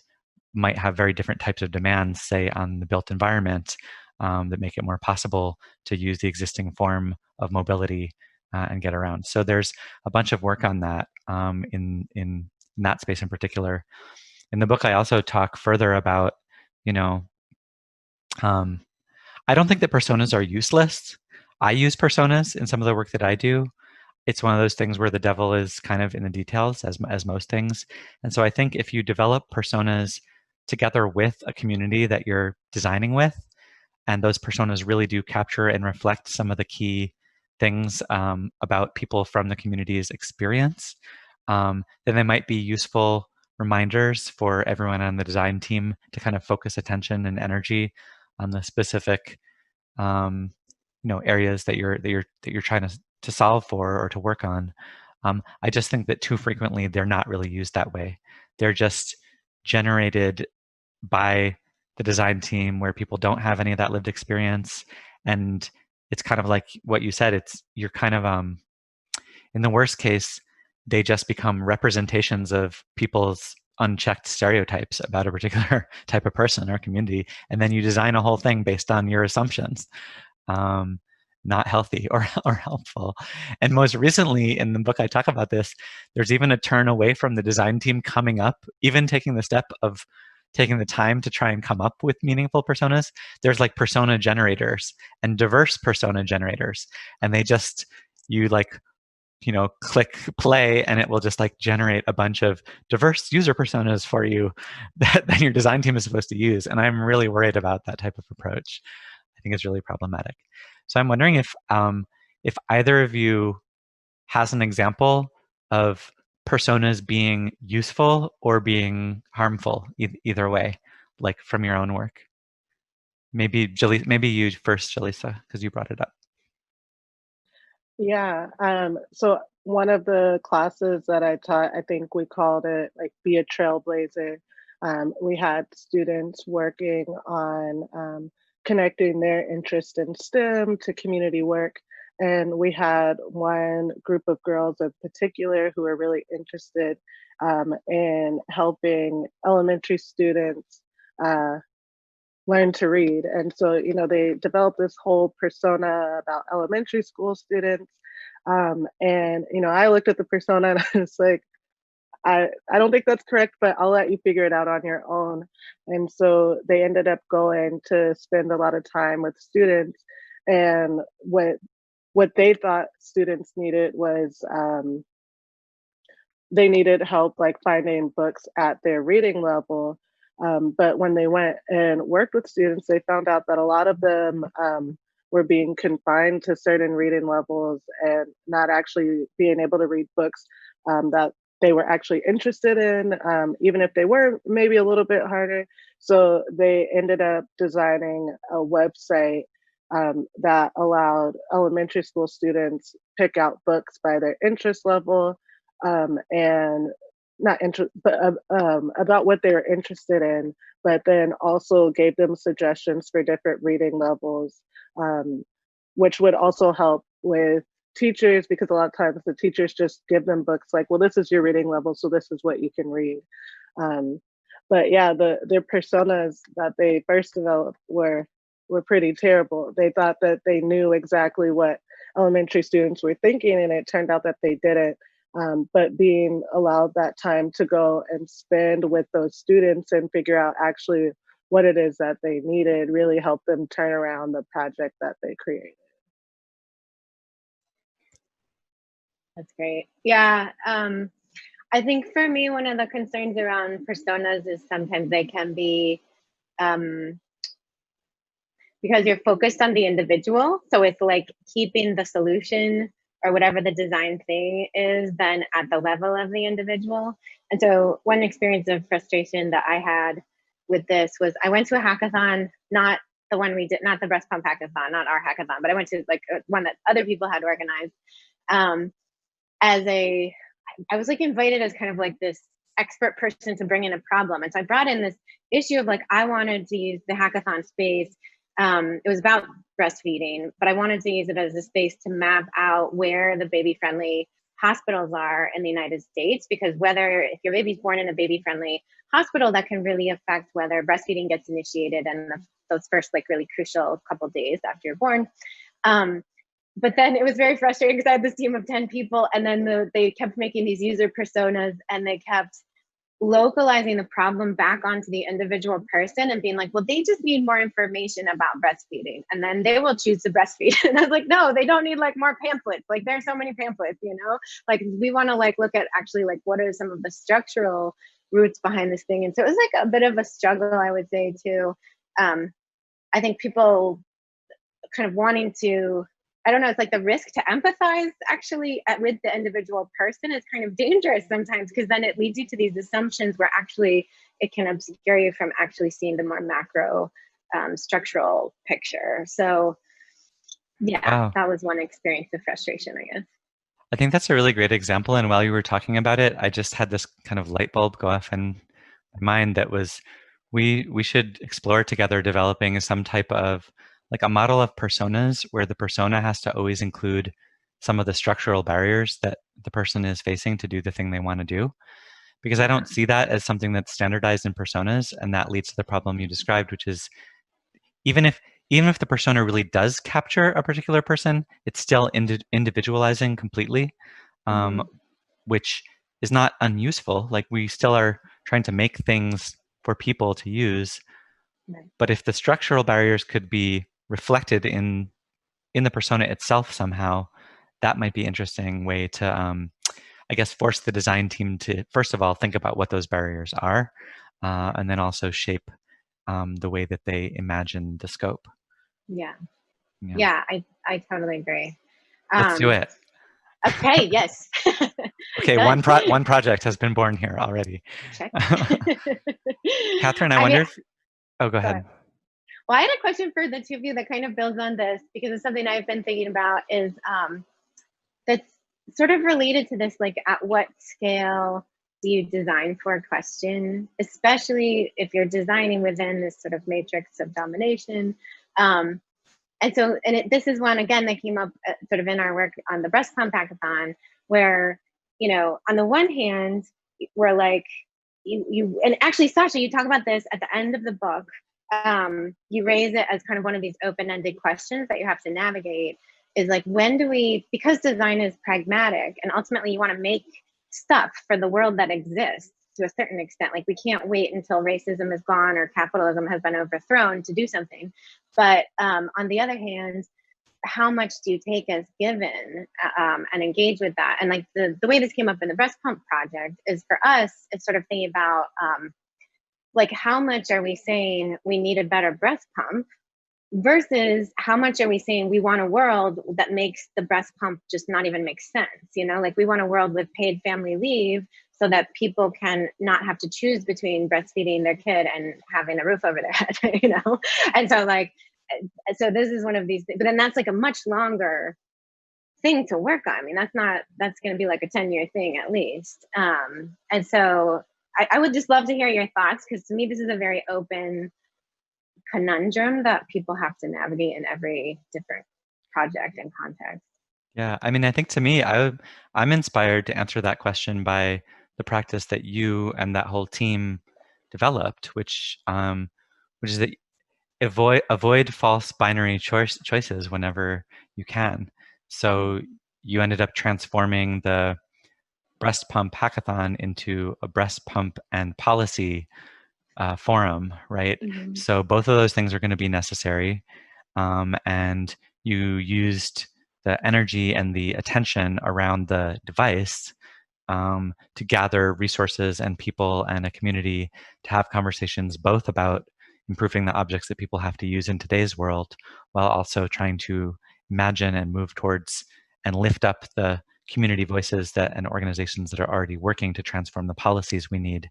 might have very different types of demands, say, on the built environment, that make it more possible to use the existing form of mobility and get around. So there's a bunch of work on that in that space in particular. In the book, I also talk further about, you know, I don't think that personas are useless. I use personas in some of the work that I do. It's one of those things where the devil is kind of in the details, as most things. And so I think if you develop personas together with a community that you're designing with, and those personas really do capture and reflect some of the key things about people from the community's experience, then they might be useful reminders for everyone on the design team to kind of focus attention and energy on the specific you know, areas that you're trying to solve for or to work on. I just think that too frequently they're not really used that way. They're just generated by the design team where people don't have any of that lived experience, and it's kind of like what you said. It's, you're kind of in the worst case, they just become representations of people's unchecked stereotypes about a particular type of person or community, and then you design a whole thing based on your assumptions. Not healthy or helpful. And most recently in the book, I talk about this. There's even a turn away from the design team coming up, even taking the step of taking the time to try and come up with meaningful personas. There's like persona generators and diverse persona generators. And they just, you like, you know, click play and it will just like generate a bunch of diverse user personas for you that your design team is supposed to use. And I'm really worried about that type of approach. I think it's really problematic. So I'm wondering if either of you has an example of personas being useful or being harmful, either way, like from your own work? Maybe maybe you first, Jaleesa, because you brought it up. Yeah. So one of the classes that I taught, I think we called it like Be a Trailblazer. We had students working on connecting their interest in STEM to community work. And we had one group of girls in particular who were really interested in helping elementary students learn to read. And so, they developed this whole persona about elementary school students. And, I looked at the persona and I was like, I don't think that's correct, but I'll let you figure it out on your own. And so they ended up going to spend a lot of time with students. And what they thought students needed was they needed help like finding books at their reading level. But when they went and worked with students, they found out that a lot of them were being confined to certain reading levels and not actually being able to read books that they were actually interested in, even if they were maybe a little bit harder. So they ended up designing a website that allowed elementary school students pick out books by their interest level, and not interest, but about what they were interested in, but then also gave them suggestions for different reading levels, which would also help with teachers, because a lot of times the teachers just give them books like, well, this is your reading level, so this is what you can read. But yeah, their personas that they first developed were pretty terrible. They thought that they knew exactly what elementary students were thinking, and it turned out that they didn't. But being allowed that time to go and spend with those students and figure out actually what it is that they needed really helped them turn around the project that they created. That's great. Yeah. I think for me, one of the concerns around personas is sometimes they can be because you're focused on the individual. So it's like keeping the solution or whatever the design thing is then at the level of the individual. And so one experience of frustration that I had with this was I went to a hackathon, not the one we did, not the breast pump hackathon, not our hackathon, but I went to like one that other people had organized. I was like invited as kind of like this expert person to bring in a problem. And so I brought in this issue of like, I wanted to use the hackathon space. It was about breastfeeding, but I wanted to use it as a space to map out where the baby-friendly hospitals are in the United States, because if your baby's born in a baby-friendly hospital, that can really affect whether breastfeeding gets initiated in those first like really crucial couple days after you're born. But then it was very frustrating because I had this team of 10 people, and then they kept making these user personas, and they kept localizing the problem back onto the individual person and being like, well, they just need more information about breastfeeding, and then they will choose to breastfeed. And I was like, no, they don't need like more pamphlets. Like there's so many pamphlets, like we want to like look at actually like what are some of the structural roots behind this thing. And so it was like a bit of a struggle, I would say, too. I think people kind of wanting to, I don't know, it's like the risk to empathize actually with the individual person is kind of dangerous sometimes, because then it leads you to these assumptions where actually it can obscure you from actually seeing the more macro structural picture. So yeah, wow. That was one experience of frustration, I guess. I think that's a really great example. And while you were talking about it, I just had this kind of light bulb go off in my mind that was, we should explore together developing some type of like a model of personas where the persona has to always include some of the structural barriers that the person is facing to do the thing they want to do. Because I don't see that as something that's standardized in personas, and that leads to the problem you described, which is even if the persona really does capture a particular person, it's still individualizing completely, which is not unuseful. Like we still are trying to make things for people to use. Right. But if the structural barriers could be reflected in the persona itself somehow, that might be an interesting way to, I guess, force the design team to, first of all, think about what those barriers are, and then also shape the way that they imagine the scope. Yeah, I totally agree. Let's do it. Okay, yes. Okay, Good. one project has been born here already. Check. Catherine, I wonder if, oh, go ahead. Well, I had a question for the two of you that kind of builds on this, because it's something I've been thinking about, is that's sort of related to this, like at what scale do you design for a question, especially if you're designing within this sort of matrix of domination. This is one, again, that came up sort of in our work on the breast pump hackathon, where, you know, on the one hand, we're like, and actually, Sasha, you talk about this at the end of the book. You raise it as kind of one of these open-ended questions that you have to navigate, is like, when do we, because design is pragmatic and ultimately you want to make stuff for the world that exists to a certain extent. Like, we can't wait until racism is gone or capitalism has been overthrown to do something. But on the other hand, how much do you take as given and engage with that? And like the way this came up in the breast pump project is, for us, it's sort of thinking about like, how much are we saying we need a better breast pump versus how much are we saying we want a world that makes the breast pump just not even make sense? You know, like, we want a world with paid family leave so that people can not have to choose between breastfeeding their kid and having a roof over their head, you know? And so like, so this is one of these things, but then that's like a much longer thing to work on. I mean, that's going to be like a 10-year thing at least. And so I would just love to hear your thoughts, because to me, this is a very open conundrum that people have to navigate in every different project and context. Yeah, I mean, I think to me, I'm inspired to answer that question by the practice that you and that whole team developed, which is that avoid false binary choices whenever you can. So you ended up transforming the breast pump hackathon into a breast pump and policy forum, right? Mm-hmm. So both of those things are going to be necessary, and you used the energy and the attention around the device to gather resources and people and a community to have conversations both about improving the objects that people have to use in today's world, while also trying to imagine and move towards and lift up the community voices and organizations that are already working to transform the policies we need,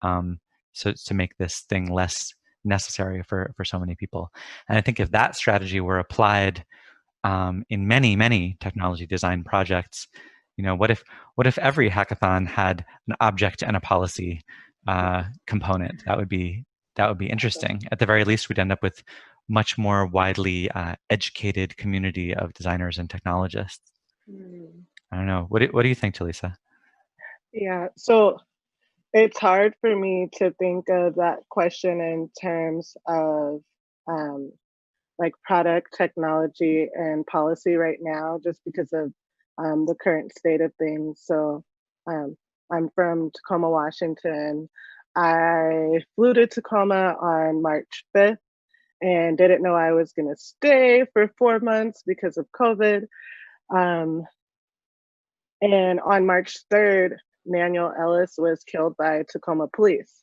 so to make this thing less necessary for so many people. And I think if that strategy were applied in many technology design projects, you know, what if every hackathon had an object and a policy component? That would be interesting. At the very least, we'd end up with much more widely educated community of designers and technologists. I don't know. What do you think, Jaleesa? Yeah, so it's hard for me to think of that question in terms of like product, technology, and policy right now, just because of the current state of things. So I'm from Tacoma, Washington. I flew to Tacoma on March 5th and didn't know I was going to stay for 4 months because of COVID. And on March 3rd, Manuel Ellis was killed by Tacoma police.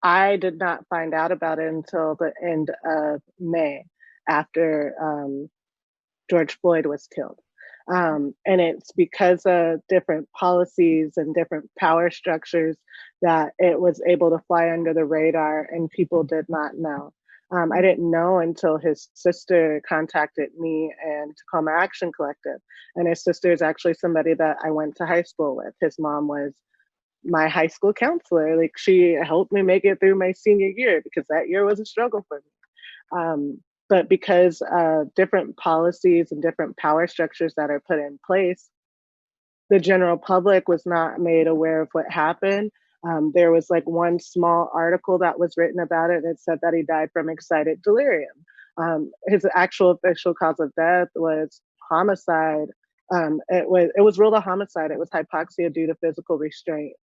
I did not find out about it until the end of May, after George Floyd was killed. And it's because of different policies and different power structures that it was able to fly under the radar and people did not know. I didn't know until his sister contacted me and Tacoma Action Collective. And his sister is actually somebody that I went to high school with. His mom was my high school counselor. Like, she helped me make it through my senior year, because that year was a struggle for me. But because of different policies and different power structures that are put in place, the general public was not made aware of what happened. There was like one small article that was written about it. It said that he died from excited delirium. His actual official cause of death was homicide. It was ruled a homicide. It was hypoxia due to physical restraint.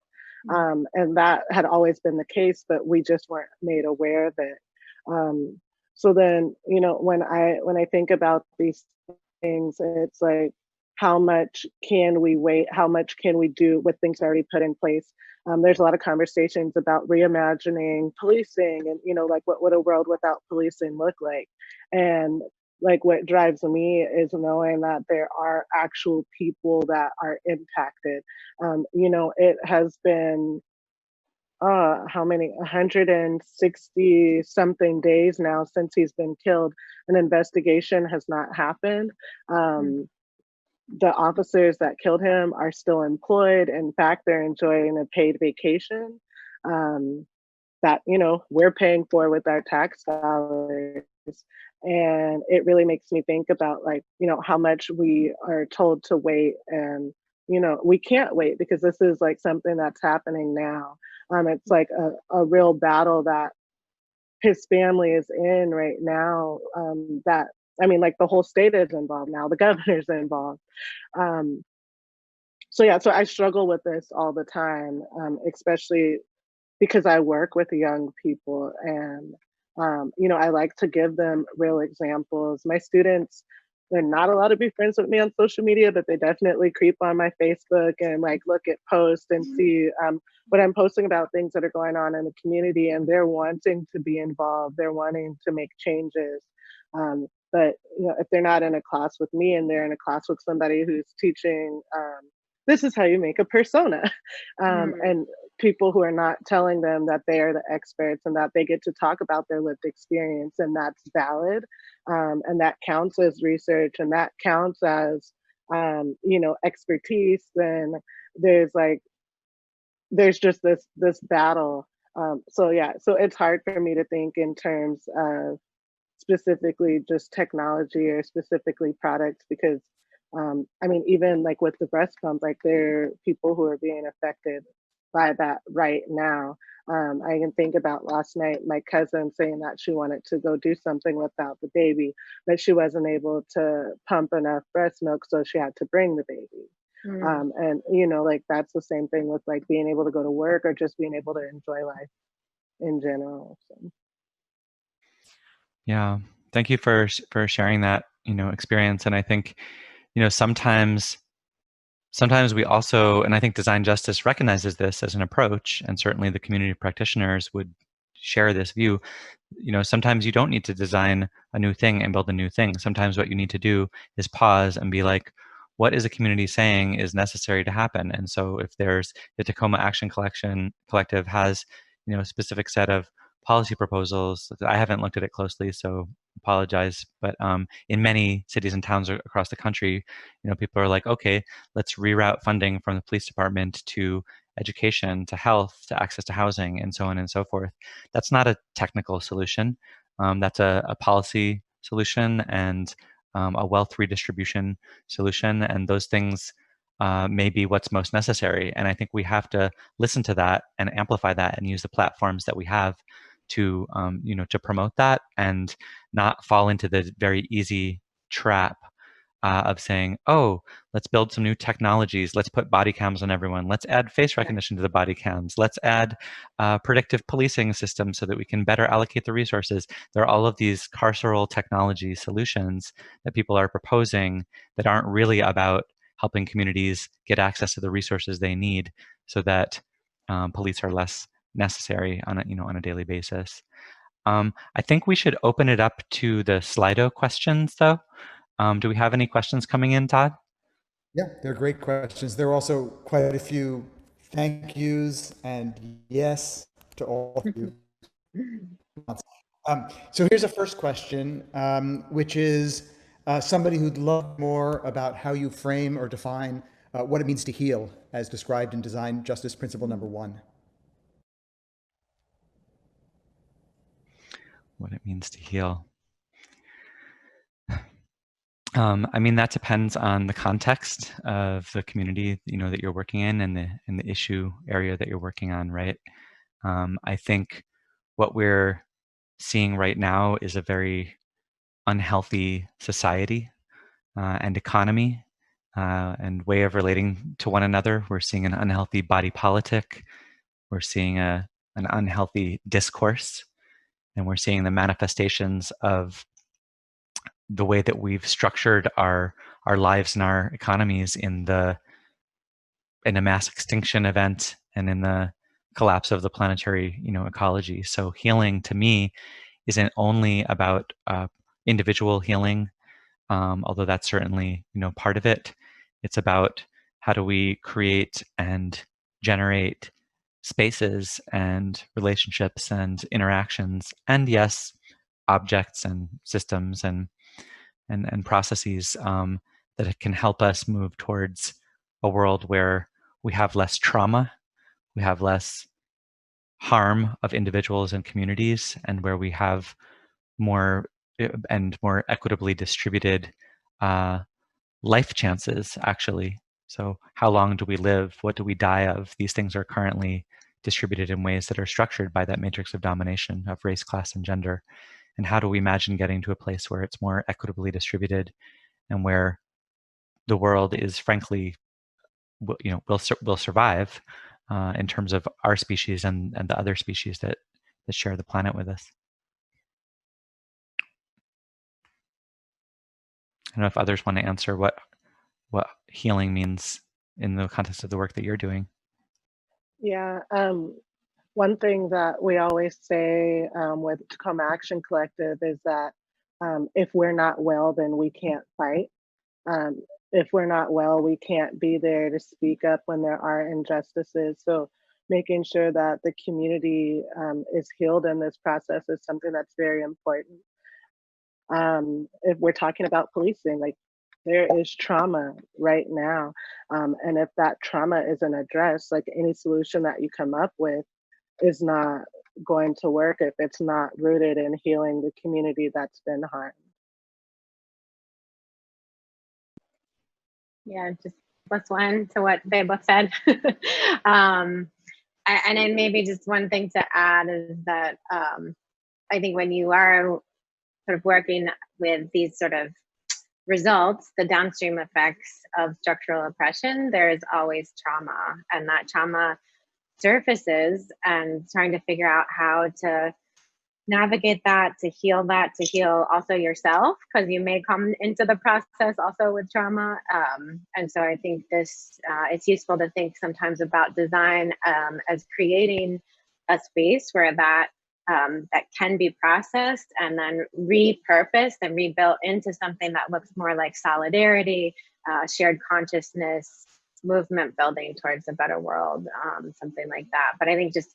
And that had always been the case, but we just weren't made aware of it. So then, you know, when I think about these things, it's like, how much can we wait? How much can we do with things already put in place? There's a lot of conversations about reimagining policing and, you know, like, what would a world without policing look like? And like what drives me is knowing that there are actual people that are impacted. You know, it has been how many 160 something days now since he's been killed. An investigation has not happened. The officers that killed him are still employed. In fact, they're enjoying a paid vacation that, you know, we're paying for with our tax dollars. And it really makes me think about, like, you know, how much we are told to wait, and, you know, we can't wait because this is like something that's happening now. It's like a real battle that his family is in right now. That, I mean, like the whole state is involved now, the governor's involved. Um, so yeah, so I struggle with this all the time, especially because I work with young people, and you know, I like to give them real examples. My students, they're not allowed to be friends with me on social media, but they definitely creep on my Facebook and like look at posts and see what I'm posting about, things that are going on in the community, and they're wanting to be involved. They're wanting to make changes. But you know, if they're not in a class with me and they're in a class with somebody who's teaching, this is how you make a persona, and people who are not telling them that they are the experts and that they get to talk about their lived experience, and that's valid, and that counts as research, and that counts as you know, expertise. Then there's like, there's just this battle. So yeah, so it's hard for me to think in terms of specifically just technology or specifically products, because I mean, even like with the breast pump, like there are people who are being affected by that right now. I can think about last night, my cousin saying that she wanted to go do something without the baby, but she wasn't able to pump enough breast milk, so she had to bring the baby. And you know, like that's the same thing with like being able to go to work or just being able to enjoy life in general. So. Yeah, thank you for sharing that, you know, experience. And I think, you know, sometimes we also, and I think design justice recognizes this as an approach, and certainly the community practitioners would share this view. You know, sometimes you don't need to design a new thing and build a new thing. Sometimes what you need to do is pause and be like, what is the community saying is necessary to happen? And so if there's the Tacoma Action Collective has, you know, a specific set of policy proposals. I haven't looked at it closely, so apologize. But in many cities and towns across the country, you know, people are like, okay, let's reroute funding from the police department to education, to health, to access to housing, and so on and so forth. That's not a technical solution. That's a policy solution and a wealth redistribution solution. And those things may be what's most necessary. And I think we have to listen to that and amplify that and use the platforms that we have to, you know, to promote that, and not fall into the very easy trap of saying, oh, let's build some new technologies. Let's put body cams on everyone. Let's add face recognition to the body cams. Let's add predictive policing systems so that we can better allocate the resources. There are all of these carceral technology solutions that people are proposing that aren't really about helping communities get access to the resources they need so that police are less necessary on a, you know, on a daily basis. I think we should open it up to the Slido questions, though. Do we have any questions coming in, Tod? Yeah, they're great questions. There are also quite a few thank yous and yes to all of you. So here's a first question, which is somebody who'd love more about how you frame or define what it means to heal as described in Design Justice Principle number 1. What it means to heal. I mean, that depends on the context of the community, you know, that you're working in, and the issue area that you're working on, right? I think what we're seeing right now is a very unhealthy society and economy and way of relating to one another. We're seeing an unhealthy body politic. We're seeing an unhealthy discourse, and we're seeing the manifestations of the way that we've structured our lives and our economies in a mass extinction event and in the collapse of the planetary, you know, ecology. So healing to me isn't only about individual healing, although that's certainly, part of it. It's about how do we create and generate spaces and relationships and interactions, and yes, objects and systems and processes that can help us move towards a world where we have less trauma, we have less harm of individuals and communities, and where we have more and more equitably distributed life chances, actually. So how long do we live? What do we die of? These things are currently distributed in ways that are structured by that matrix of domination of race, class, and gender. And how do we imagine getting to a place where it's more equitably distributed and where the world is, frankly, will survive in terms of our species and the other species that share the planet with us. I don't know if others want to answer what healing means in the context of the work that you're doing. Yeah, one thing that we always say with Tacoma Action Collective is that if we're not well, then we can't fight. If we're not well, we can't be there to speak up when there are injustices. So making sure that the community is healed in this process is something that's very important. If we're talking about policing, like there is trauma right now. And if that trauma isn't addressed, like any solution that you come up with is not going to work if it's not rooted in healing the community that's been harmed. Yeah, just plus one to what they both said. And then maybe just one thing to add is that I think when you are sort of working with these sort of results, the downstream effects of structural oppression, there is always trauma, and that trauma surfaces, and trying to figure out how to navigate that, to heal also yourself, because you may come into the process also with trauma. And so I think this, it's useful to think sometimes about design as creating a space where that can be processed and then repurposed and rebuilt into something that looks more like solidarity, shared consciousness, movement building towards a better world, something like that. But I think just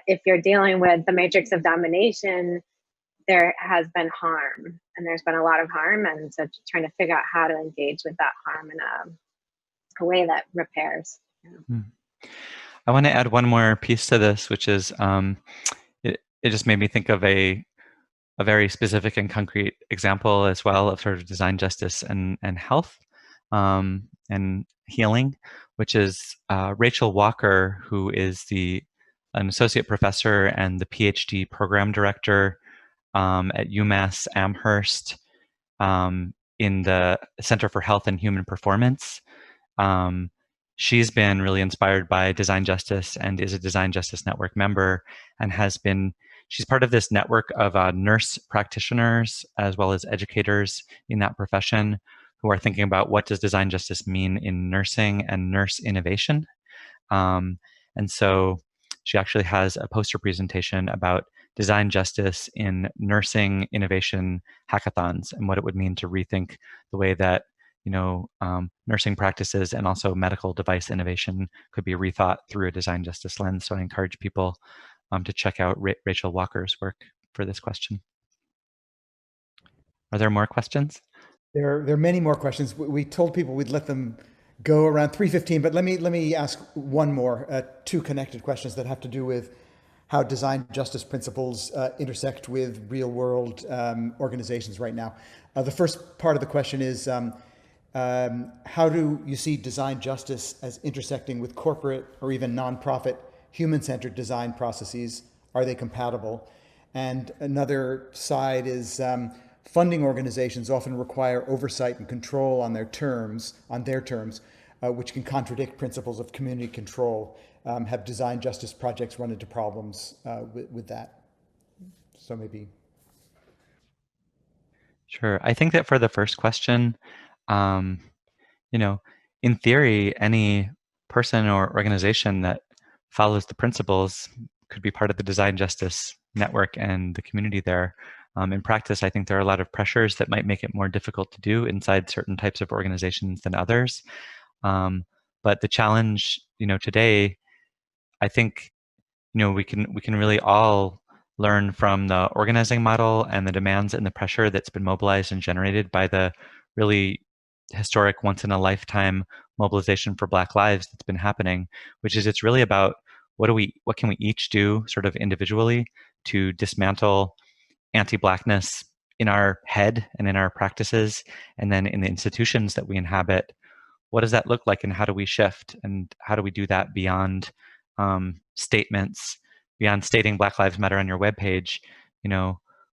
if you're dealing with the matrix of domination, there has been harm, and there's been a lot of harm, and so trying to figure out how to engage with that harm in a way that repairs. I want to add one more piece to this, which is it just made me think of a very specific and concrete example as well of sort of design justice and health and healing, which is Rachel Walker, who is an associate professor and the PhD program director at UMass Amherst in the Center for Health and Human Performance. She's been really inspired by design justice and is a Design Justice Network member, and she's part of this network of nurse practitioners as well as educators in that profession who are thinking about what does design justice mean in nursing and nurse innovation. And so she actually has a poster presentation about design justice in nursing innovation hackathons and what it would mean to rethink the way that nursing practices and also medical device innovation could be rethought through a design justice lens. So I encourage people to check out Rachel Walker's work for this question. Are there more questions? There are many more questions. We told people we'd let them go around 3:15, but let me ask one more, two connected questions that have to do with how design justice principles intersect with real world organizations right now. The first part of the question is, how do you see design justice as intersecting with corporate or even nonprofit human-centered design processes? Are they compatible? And another side is funding organizations often require oversight and control on their terms, which can contradict principles of community control. Have design justice projects run into problems with that? So maybe. Sure. I think that for the first question, in theory, any person or organization that follows the principles could be part of the design justice network and the community there. In practice, I think there are a lot of pressures that might make it more difficult to do inside certain types of organizations than others. But the challenge, today, I think, we can really all learn from the organizing model and the demands and the pressure that's been mobilized and generated by the really historic once in a lifetime mobilization for Black lives that's been happening, which is it's really about what can we each do sort of individually to dismantle anti-Blackness in our head and in our practices, and then in the institutions that we inhabit. What does that look like, and how do we shift, and how do we do that beyond statements, beyond stating Black Lives Matter on your webpage?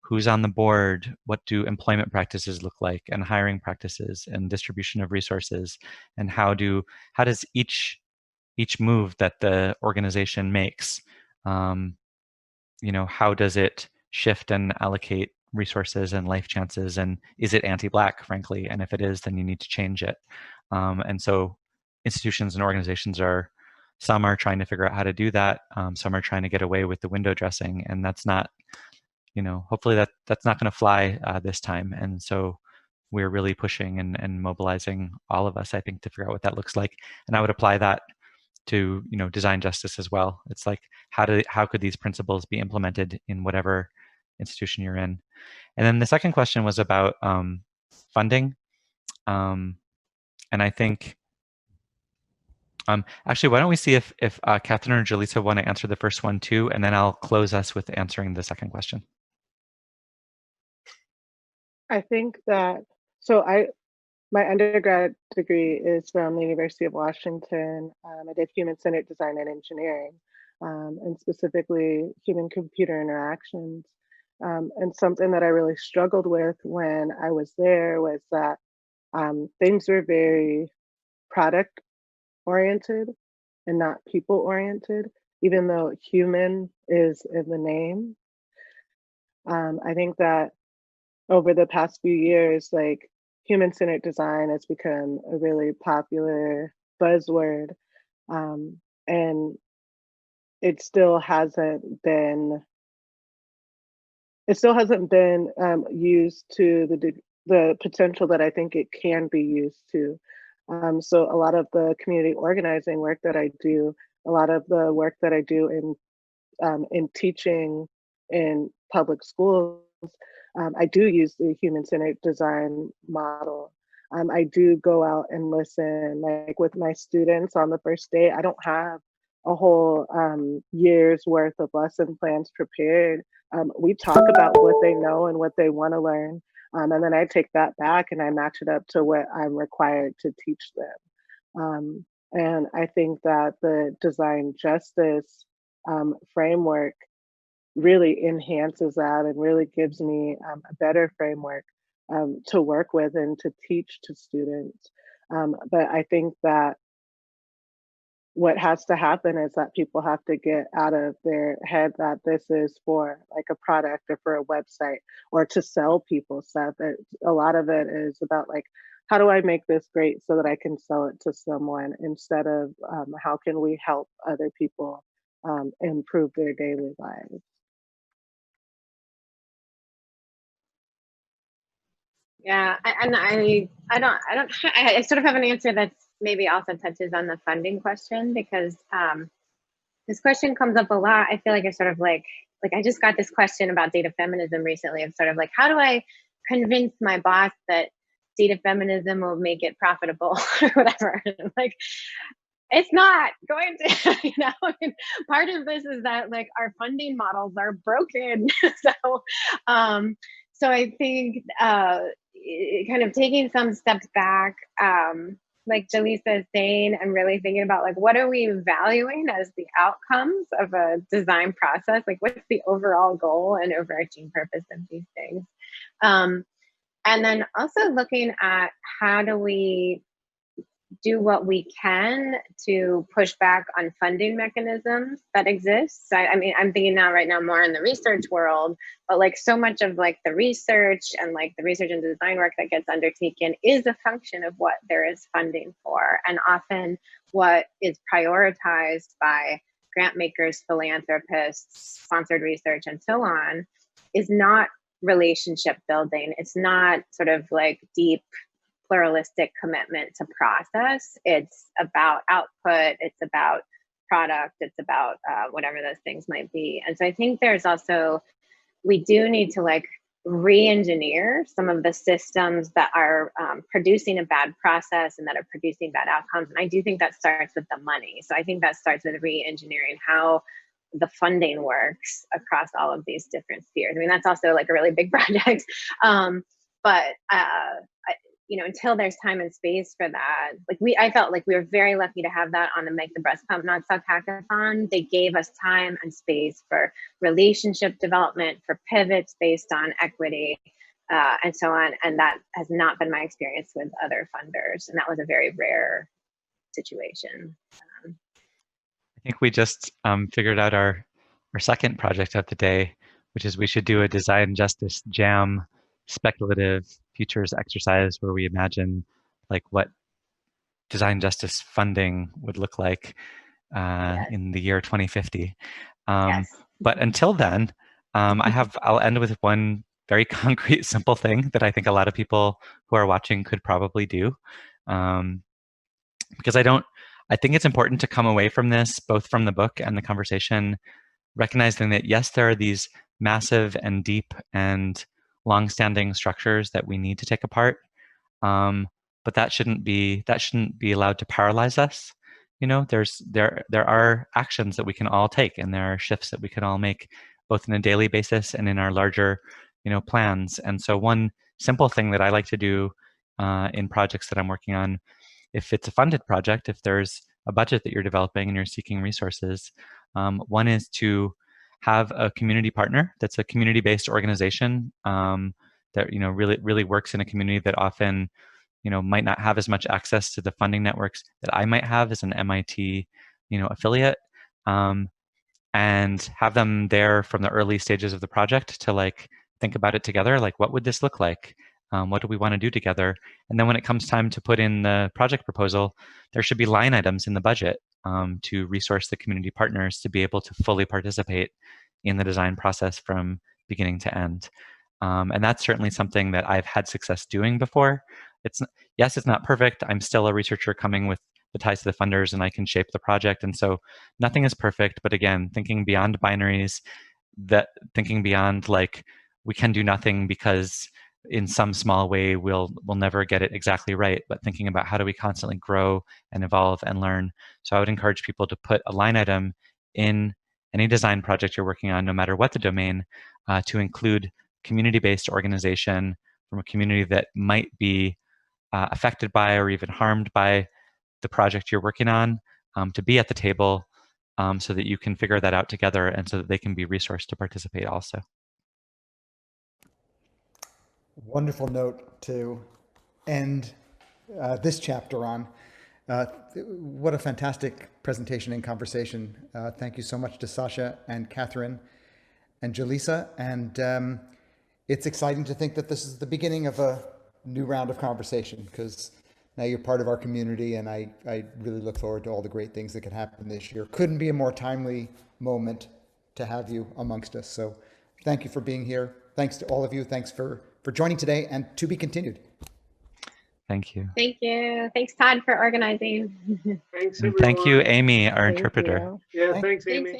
Who's on the board? What do employment practices look like, and hiring practices, and distribution of resources, and how does each move that the organization makes, how does it shift and allocate resources and life chances, and is it anti-Black, frankly? And if it is, then you need to change it. And so institutions and organizations some are trying to figure out how to do that. Some are trying to get away with the window dressing, and that's not, hopefully that's not going to fly this time. And so we're really pushing and mobilizing all of us, I think, to figure out what that looks like. And I would apply that to design justice as well. It's like how could these principles be implemented in whatever institution you're in? And then the second question was about funding, and I think actually, why don't we see if Catherine or Jaleesa want to answer the first one too, and then I'll close us with answering the second question. I think that, my undergrad degree is from the University of Washington. I did human-centered design and engineering, and specifically human-computer interactions. And something that I really struggled with when I was there was that things were very product-oriented and not people-oriented, even though human is in the name. I think that over the past few years, like, human-centered design has become a really popular buzzword, and it still hasn't been used to the potential that I think it can be used to. So a lot of the community organizing work that I do, a lot of the work that I do in teaching in public schools, I do use the human-centered design model. I do go out and listen, like with my students on the first day. I don't have a whole year's worth of lesson plans prepared. We talk about what they know and what they want to learn. And then I take that back and I match it up to what I'm required to teach them. And I think that the design justice framework really enhances that and really gives me a better framework to work with and to teach to students. But I think that what has to happen is that people have to get out of their head that this is for like a product or for a website or to sell people stuff. A lot of it is about like, how do I make this great so that I can sell it to someone, instead of how can we help other people improve their daily lives. Yeah, I sort of have an answer that's maybe also touches on the funding question, because this question comes up a lot. I feel like I sort of like I just got this question about data feminism recently, of sort of like, how do I convince my boss that data feminism will make it profitable or whatever? And like, it's not going to, part of this is that like our funding models are broken. So I think kind of taking some steps back, like Jaleesa is saying, and really thinking about like, what are we valuing as the outcomes of a design process? Like, what's the overall goal and overarching purpose of these things? And then also looking at how do we do what we can to push back on funding mechanisms that exist. So, I mean, I'm thinking right now more in the research world, but like so much of like the research and like the research and design work that gets undertaken is a function of what there is funding for. And often what is prioritized by grant makers, philanthropists, sponsored research, and so on is not relationship building. It's not sort of like deep pluralistic commitment to process. It's about output. It's about product. It's about whatever those things might be. And so I think there's also, we do need to like re-engineer some of the systems that are producing a bad process and that are producing bad outcomes. And I do think that starts with the money. So I think that starts with re-engineering how the funding works across all of these different spheres. I mean, that's also like a really big project. But you know, until there's time and space for that, like I felt like we were very lucky to have that on the Make the Breast Pump Not Suck hackathon. They gave us time and space for relationship development, for pivots based on equity, and so on. And that has not been my experience with other funders. And that was a very rare situation. I think we just figured out our second project of the day, which is we should do a design justice jam speculative futures exercise where we imagine like what design justice funding would look like in the year 2050. But until then, I'll end with one very concrete, simple thing that I think a lot of people who are watching could probably do. Because I think it's important to come away from this, both from the book and the conversation, recognizing that yes, there are these massive and deep and long-standing structures that we need to take apart, but that shouldn't be allowed to paralyze us. You know, there are actions that we can all take, and there are shifts that we can all make, both on a daily basis and in our larger, you know, plans. And so, one simple thing that I like to do in projects that I'm working on, if it's a funded project, if there's a budget that you're developing and you're seeking resources, one is to have a community partner that's a community-based organization that, you know, really works in a community that often, you know, might not have as much access to the funding networks that I might have as an MIT, you know, affiliate, and have them there from the early stages of the project to like think about it together. Like, what would this look like? What do we want to do together? And then when it comes time to put in the project proposal, there should be line items in the budget to resource the community partners to be able to fully participate in the design process from beginning to end. And that's certainly something that I've had success doing before. Yes, it's not perfect. I'm still a researcher coming with the ties to the funders, and I can shape the project. And so nothing is perfect. But again, thinking beyond binaries, thinking beyond like we can do nothing because in some small way we'll never get it exactly right, but thinking about how do we constantly grow and evolve and learn. So I would encourage people to put a line item in any design project you're working on, no matter what the domain, to include community-based organization from a community that might be affected by or even harmed by the project you're working on, to be at the table so that you can figure that out together and so that they can be resourced to participate also. Wonderful note to end this chapter on. What a fantastic presentation and conversation. Thank you so much to Sasha and Catherine and Jaleesa. And it's exciting to think that this is the beginning of a new round of conversation, because now you're part of our community, and I really look forward to all the great things that could happen this year. Couldn't be a more timely moment to have you amongst us. So thank you for being here. Thanks to all of you. Thanks for joining today, and to be continued. Thank you. Thank you. Thanks, Todd, for organizing. Thanks, And everyone. thank you, Amy, our Thank interpreter. you. Yeah, thanks, Amy. Thanks.